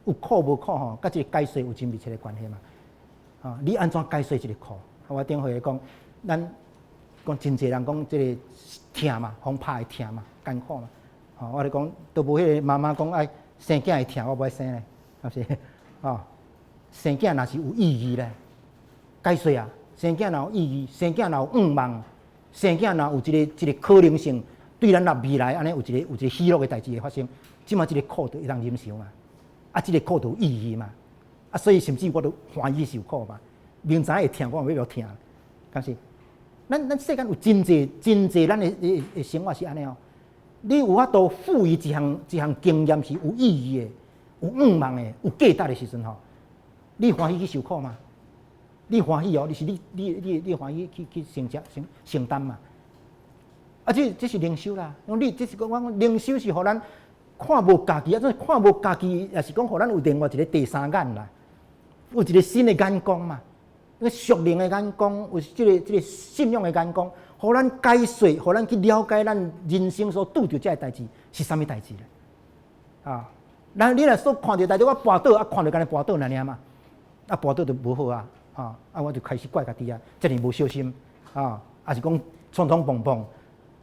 Speaker 2: 有苦无苦吼，甲这个解说有真密切的关系嘛。啊，你安怎解说这个苦？我顶回讲，咱讲真侪人讲这个疼嘛，风拍会疼嘛，艰苦嘛。吼，我咧讲都无迄个妈妈讲爱生囝会疼，我无爱生咧，是不是？生囝若是有意义咧，解说啊，生囝若有意义，生囝若有望望，生囝若有一个可能性，对咱未来安尼有一个喜乐的代志会发生，即马即个苦就会当忍受嘛，啊，即个苦就有意义嘛，啊，所以甚至我都欢喜受苦嘛，明知会疼，我嘛要疼，敢是？咱世间有真侪咱的生活是安尼哦，你有法度赋予一项经验是有意义的。有望望的、有价值的时阵吼，你欢喜去受苦嘛？你欢喜哦，你欢喜去承担嘛？啊，这是灵修啦。你这是讲灵修是互咱看无家己，啊，这看无家己，也是讲互咱有另外一个第三眼啦，有一个新的眼光嘛。那个属灵的眼光，有这个信仰的眼光，互咱解说，互咱去了解咱人生所拄着这代志是啥物代志咧？啊！你若所看到代志，我跋倒啊，看到干尼跋倒那尔嘛，啊跋倒就无好啊，我就开始怪家己啊，遮尔无小心啊，还是讲冲冲碰碰，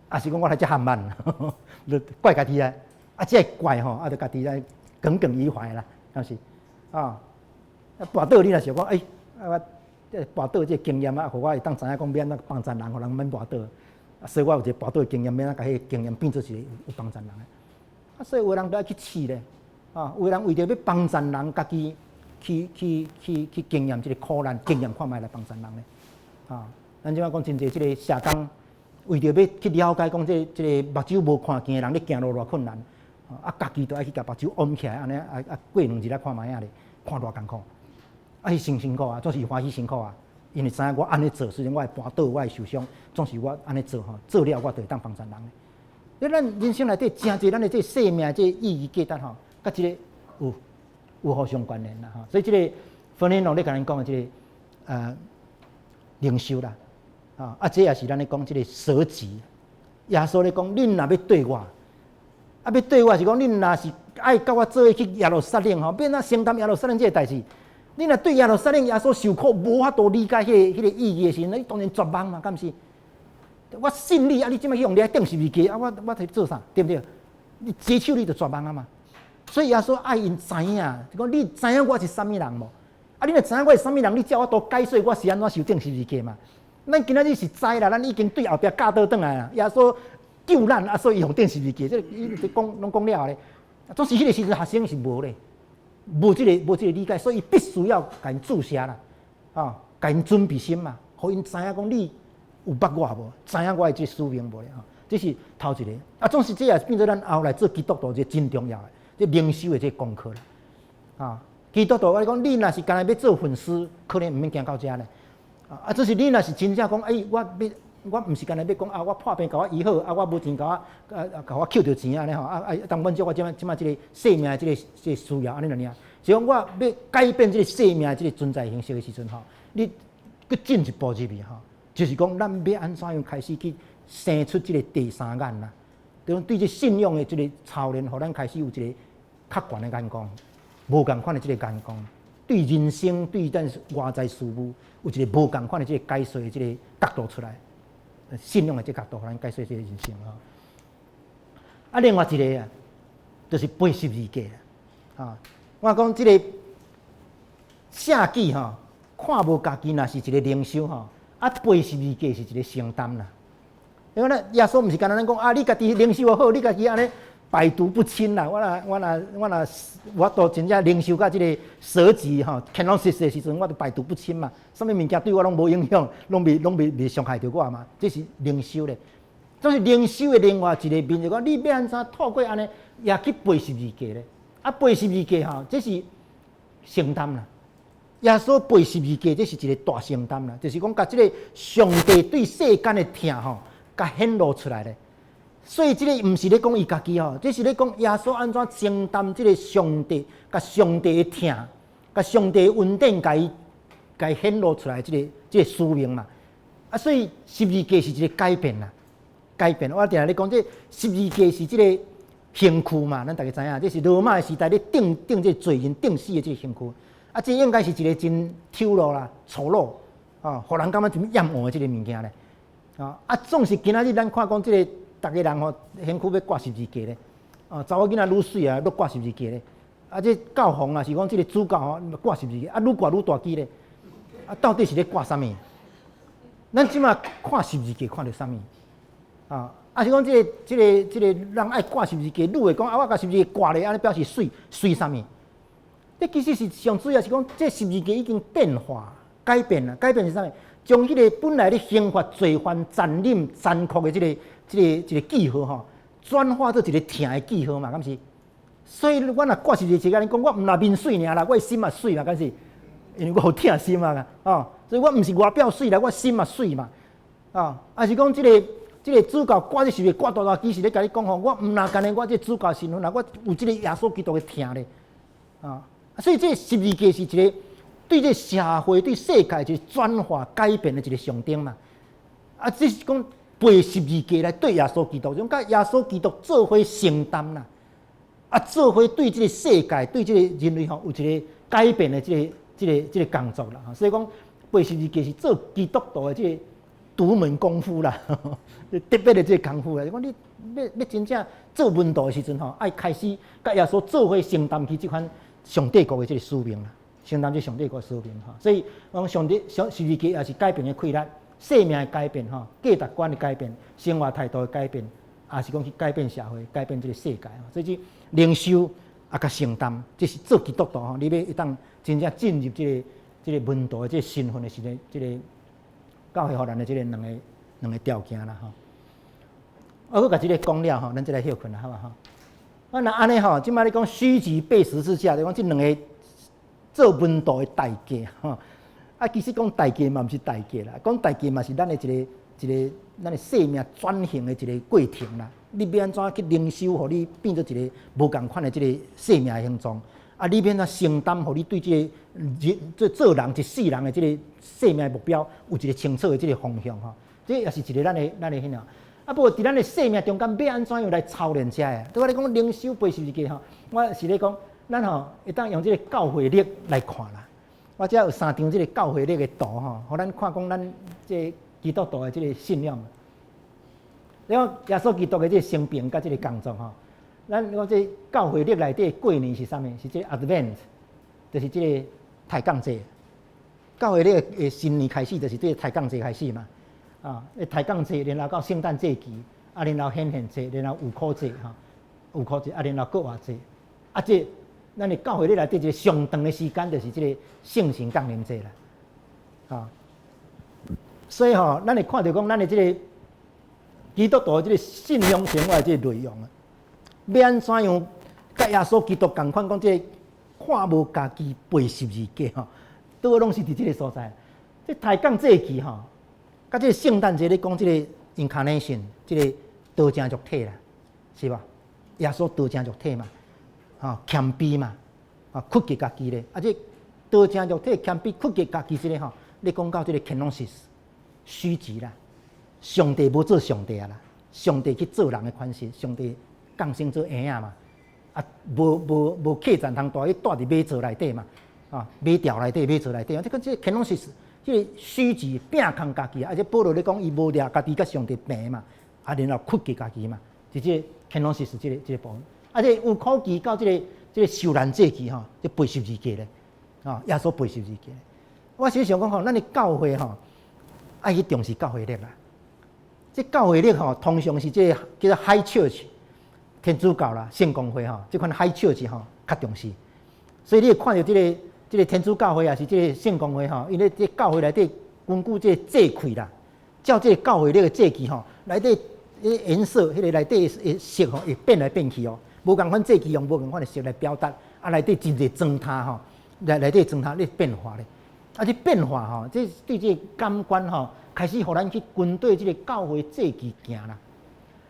Speaker 2: 还是讲我来遮含慢，就怪家己啊，这怪吼，就家己来耿耿于怀啦，当是啊，跋倒你若想讲，我跋倒这经验啊，互我会当知影讲免帮助人，互人免跋倒，所以我有一个跋倒的经验，免甲迄个经验变做一个有帮助人的，所以有人都要去试咧。啊，有人为着要帮助人，家己去经验这个苦难，经验看卖来帮助人咧。啊，咱即摆讲真侪这个社工，为着要去了解讲这个目睭无看见的人咧行路偌困难，啊，家己都爱去甲目睭掩起来，安尼过2日来看卖啊咧，看偌艰苦，啊是辛苦啊，总是欢喜辛苦啊，因为知影我安尼做，虽然我会跋倒，我会受伤，总是我安尼做吼，做了我就会当帮助人咧。因为咱人生内底真侪咱的这生命这意义价值吼。甲即个有互相关联啦，所以即个芬尼诺咧甲咱讲的即个灵修啦，这也是咱咧讲即个舍己。耶稣咧讲，恁若要对我，要对我是讲，恁若是爱甲我做去耶路撒冷吼，变哪承担耶路撒冷这个代志，恁若对耶路撒冷耶稣受苦无法度理解迄个意义的时候，你当然绝望嘛，敢是？我信你啊，你即摆去用你顶十字架啊，我去做啥？对不对？你接受你就绝望啊嘛。所以耶稣爱因知影，就讲你知影我是啥物人无？啊，你若知影我是啥物人，你叫我多解说我是安怎受定十字架嘛？咱今仔日是知啦，咱已经对后壁架倒转来啦。耶稣救咱啊，所以用定十字架，这讲拢讲了咧。总是迄个时阵学生是无咧，无这个理解，所以必须要甲因注射啦，甲因准备心嘛，互因知影讲你有捌我无？知影我的这使命无咧？这是头一个。啊，总是这也变做咱后来做基督徒一个真重要的。这灵修的这功课啦，基督徒我讲，你若是干来要做粉丝，可能毋免行到遮咧，只是你若是真正讲，我毋是干来要讲我破病甲我医好，我无钱甲我扣着钱安尼吼，当满足我即摆即个生命即个需要安尼尔。是讲我要改变即个生命即个存在形式的时阵吼，你去进一步入去吼，就是讲咱要安怎样开始去生出即个第三眼啦，对讲对这信仰的即个操练，互咱开始有一个较悬的眼光，无共款的即个眼光，对人生、对咱外在事物有一个无共款的即个解说的即个角度出来，信仰的即个角度，互咱解说即个人生啊。啊，另外一个啊，就是背十字架啊。我讲即个写记吼，看无家己若是一个灵修吼，啊背十字架是一个承担啦。因为耶稣毋是干那咱讲啊，你家己灵修好，你家己安尼百毒不侵啦。我都真正灵修到即个舍己吼 ，kenosis 的时阵，我都百毒不侵嘛。什么物件对我拢无影响，拢未伤害着我嘛。这是灵修咧。这是灵修的另外一个面，就讲你要安怎透过安尼也去背十字架咧？啊，背十字架吼，这是承担啦。耶稣背十字架，这是一个大承担啦。就是讲，甲这个上帝对世间的疼吼，甲显露出来咧。所以，这个毋是咧讲伊家己吼，这是咧讲耶稣安怎承担这个上帝，甲上帝的疼，甲上帝的恩典，甲伊显露出来这个使命嘛。啊，所以十字架是一个改变啦。改变，我定咧讲，这十字架是即个刑躯嘛，咱大家知影，这是罗马时代咧定这个罪人定死的这个刑躯。啊，这应该是一个真丑陋啦、丑陋啊，互人感觉真厌恶的这个物件咧。啊，总是今仔日咱看讲这个，逐个人吼刑躯要挂十字架咧。啊，查某囡仔愈水啊，愈挂十字架咧。啊，这教皇啊是讲这个主教吼挂十字架，啊愈挂愈大支咧。啊，到底是咧挂啥物？咱即马看十字架看到啥物？啊，是讲这个人爱挂十字架，愈会讲啊，我甲十字架挂咧，安尼表示水啥物？这其实是上主要是讲，这十字架已经变化、改变了。改变是啥物？将迄个本来咧刑罚、罪犯、残忍、残酷的这个记号吼，转化做一个疼的记号嘛，敢是？所以我若挂十字架，甲你讲，我毋若面水尔啦，我心嘛水嘛，敢是？因为我有疼心嘛，所以我毋是外表水啦，我心嘛水嘛，啊是讲这个主教挂这是不是挂大支是咧甲你讲吼，我毋若干呢，我这主教身份啦，我有这个耶稣基督的疼咧，所以这十字架是一个对这社会、对世界一个转化、改变的一个象征嘛。啊，这是讲背十字架来对耶稣基督，种甲耶稣基督做伙承担啦，啊，做伙对这个世界、对这个人类吼有一个改变的这个工作啦。所以讲背十字架是做基督徒的这个独门功夫啦，特别的这个功夫啦。就讲你要真正做门徒的时阵吼，爱开始甲耶稣做伙承担起这款上帝国的这个使命啦，承担这上帝国的使命哈。所以讲十字架也是改变的规律，生命的改变哈，价值观的改变，生活态度的改变，也是讲去改变社会、改变这个世界哈。所以这灵修啊，甲承担，这是做基督徒吼，你要一旦真正进入这个门徒的这个身份的时阵，这个教会互咱的这个两个条件啦吼。我甲这个讲了吼，咱再来休困啦，好吧吼。啊，那安尼吼，即摆你讲虚极背十字架，就讲即两个做门徒的代价吼。啊，其实讲代价嘛，毋是代价啦，讲代价嘛是咱的一个咱的生命转型的一个过程啦。你要安怎去灵修，互你变做一个无共款的这个生命形状？啊，你要安怎承担，互你对这个做人一世人的这个生命目标有一个清楚的这个方向吼。这也是一个咱的迄样。啊，不过伫咱的生命中间，要安怎样来操练这个？对我来讲，灵修背十字架吼，我是咧讲，咱吼会当用这个教会历来看啦。我遮有3张这个教会历的图吼，互咱看讲咱这基督徒的这个信仰。然后耶稣基督的这个生病甲这个工作吼，咱讲这教会历内底过年是啥物？是这 Advent， 就是这个抬杠节。教会历的新年开始，就是这个抬杠节开始嘛。抬杠节，然后到圣诞节期，啊，然后显现节，然后有苦节哈，有苦节，啊，然后国外节，啊，这咱的教会历内底一个上长的时间，就是这个圣神降临节啦，所以吼，咱会看到讲，咱的这个基督徒的这个信仰生活的这个内容啊，要安怎样？甲耶稣基督共款讲，这个看无家己背十字架吼，倒拢是伫这个所在。这抬杠节期吼。甲这个圣诞节咧讲，这个 incarnation， 这个道成肉体啦，是吧？耶稣道成肉体嘛，谦卑嘛，屈己家己咧。啊，这道成肉体谦卑屈己家己这个吼，咧讲到这个 kenosis，虚极啦。上帝无做上帝啊啦，上帝去做人的款式，上帝降生做婴仔嘛，啊，无客栈通住，伊住伫马槽内底嘛，啊，马吊内底、马槽内底，这个乾隆是这个虚极拼空家己啊，而且保罗咧讲伊无掠家己甲上帝平嘛，啊，然后屈给家己嘛，就这乾隆是这个部分，啊，这有考期到这个受难节期吼，这背十字架咧，啊，耶稣背十字架。我是想讲吼，咱的教会吼，爱去重视教会历啦。这教会历吼，通常是这个叫做 High Church， 天主教啦、圣公会吼，这款 High Church 吼较重视。所以你会看到这个天主教会也是这个圣公会吼，因为这教会内底根据这个节气啦，照这个教会历的节气吼，内底颜色，迄个内底的色吼会变来变去哦，无共款节气用无共款的色来表达，啊内底真侪状态吼，内底状态咧变化咧，啊这变化吼，这对这个感官吼。开始，互咱去跟对这个教会节期行啦。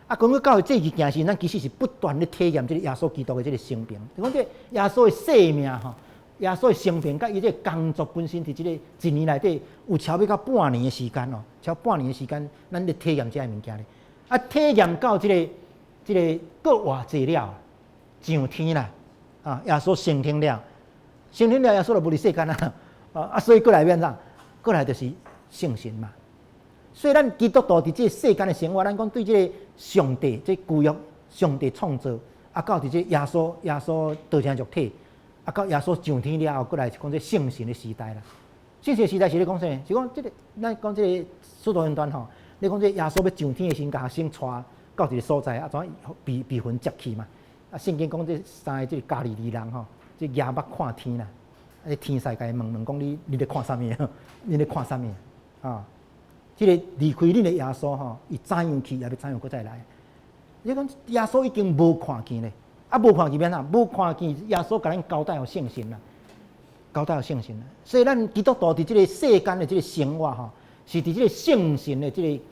Speaker 2: 啊，讲到教会节期行时，咱其实是不断咧体验这个耶稣基督的这个生平。就讲这耶稣的生命吼，耶稣的生平，甲伊这个工作本身，伫这个一年内底有超要到半年的时间哦，超半年的时间，咱咧体验这个物件咧。啊，体验到这个搁偌济了，上天啦，啊，耶稣升天了，升天了，耶稣就无伫世间啦，啊，所以过来变啥？过来就是圣神嘛。所以，咱基督徒伫这世间的生活，咱讲对这个上帝、这旧约上帝创造，啊，到伫这耶稣道成肉体，啊，到耶稣上天了后，过来是讲这圣神的时代啦。圣神的时代是咧讲啥？是讲这个，咱讲这个使徒行传吼，你讲这耶稣要上天的时，甲先带到一个所在，啊，怎被魂接去嘛？啊，圣经讲这三个这个加利利人吼，这眼目看天啦，啊，天使甲伊问讲你咧看啥物？你咧看啥物？啊？即个离开恁的耶稣吼，伊怎样去，也要怎样搁再来。你讲耶稣已经无看见咧，啊无看见变哪？无看见耶稣甲咱交代互圣神啦，交代互圣神啦。所以咱基督徒伫即个世间的即个生活吼，是伫即个圣神的即个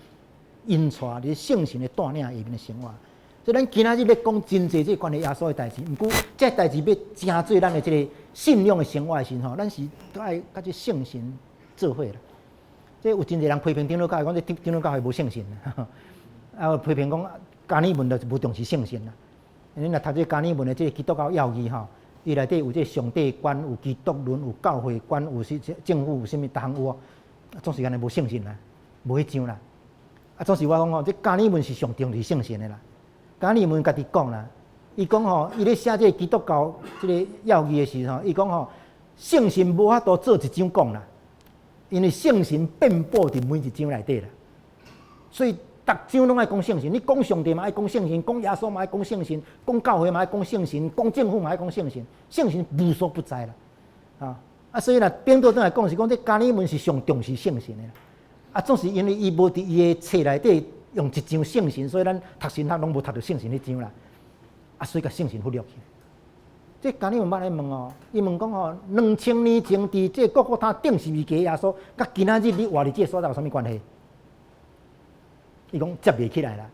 Speaker 2: 引带，伫圣神的带领下面的生活。所以咱今仔日要讲真济即关于耶稣的代志，毋过这代志要真做咱的即个信仰的生活的时吼，咱是都爱甲即圣神做伙啦。这有真侪人批评长老教会，讲这长老教会无圣神啦，啊批评讲加尔文就无重视圣神啦。你若读这加尔文的这基督教要义吼，伊内底有这上帝观、有基督论、有教会观、有政府有啥物，逐项有哦。总是安尼无圣神啦，无迄种啦。啊，总是我讲吼，这加尔文是上重视圣神的啦。加尔文家己讲啦，伊讲吼，伊咧写这基督教这个要义的时候，伊讲吼，圣神无法度做一张讲啦。因为圣神遍布伫每一章内底啦，所以逐章拢爱讲圣神。你讲上帝嘛爱讲圣神，讲耶稣嘛爱讲圣神，讲教会嘛爱讲圣神，讲政府嘛爱讲圣神。圣神无所不在啦，啊，所以若变倒转来讲是讲，这加尔文是上重视圣神的啦。啊，总是因为伊无伫伊的册内底用一章圣神，所以咱读神学拢无读到圣神迄章啦。啊，所以甲圣神忽略去。这加尔文捌来问哦，伊问讲哦，2000年前伫这各国他顶十字架耶稣，甲今仔日你活伫这所在有啥物关系？伊讲接袂起来啦，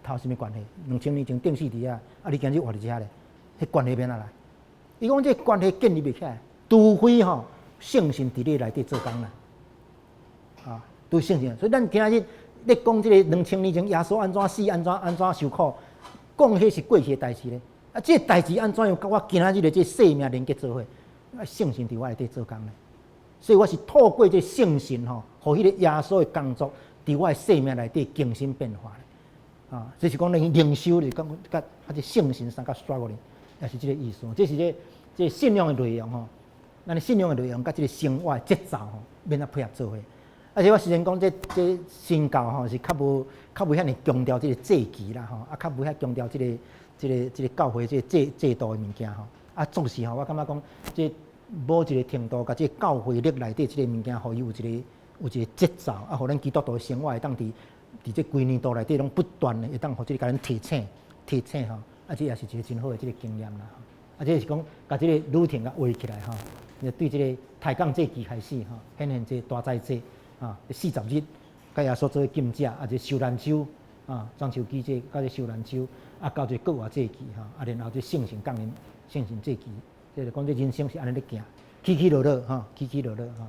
Speaker 2: 他有啥物关系？2000年前顶死伫啊，啊你今日活伫遮咧，迄关系变哪来？伊讲这关系建立袂起来，除非吼圣神伫你内底做工啦，啊，对圣神。所以咱今仔日咧讲这个2000年前耶稣安怎死、安怎受苦，讲迄是过去的代志咧。啊，这代志安怎样？甲我今仔日的这生命连结做伙，啊，圣神伫我内底做工咧。所以我是透过这圣神吼，互迄个耶稣的工作伫我的生命内底更新变化咧。啊，这是讲灵修，就是讲甲这圣神三甲 struggling， 也是这个意思。这是这信仰的内容吼，咱的信仰的内容甲这个生活的节奏吼，免啊配合做伙。而且我时常讲，这新教吼是较无遐尼强调这个祭旗啦吼，啊较无遐强调这个教会这个制度的物件吼，啊总是吼，我感觉讲这某一个程度，甲这教会历内底这个物件，互伊有一个节奏，啊，互咱基督徒的生活会当伫这规年度内底拢不断的会当互这个甲咱提醒吼，啊这也是一个真好的这个经验啦，啊这是讲甲这个routine甲画起来吼，对这个抬杠祭旗开始吼，显现这大祭祭啊，40日，甲耶稣做禁食，啊这受难周啊，中秋节这甲这受难周。啊，到这国外祭旗哈，啊，然后这圣神降临，圣神祭旗，即是讲这人生是安尼咧行，起起落落哈，起起落落哈。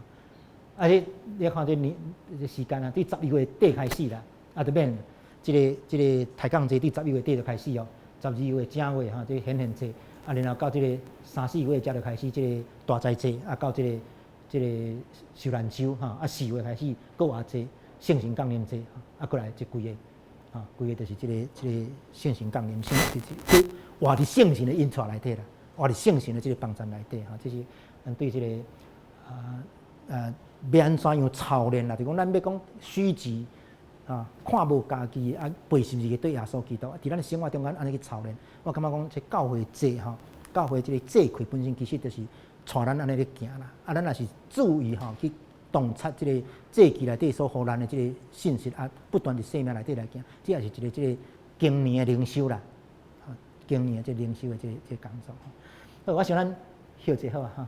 Speaker 2: 而且你看这年这时间啊，对11月底开始啦，啊，就免这个抬杠节对11月底就开始哦，12月正月哈，这显现节，啊，然后到这个3、4月才就开始这个大斋节，啊，到这个受难周哈，啊4月开始国外节、圣神降临节，啊，过来这几个，啊，规个就是这个圣神降临，这活伫圣神的印出内底啦，活伫圣神的这个帮助内底哈，这是咱对这个要安怎样操练啦？就讲咱要讲虚极啊，看无家己啊，背是不是对耶稣基督？伫咱生活中间安尼去操练，我感觉讲这教会节吼，教会这个节气本身其实就是带咱安尼去行啦。啊，咱也是注意吼去洞察这个节气内底所予咱的这个信息啊，不断伫生命内底来行，这也是一个这个经年的灵修啦，经年的这灵修的这工作。好，我想咱休一下好啊哈。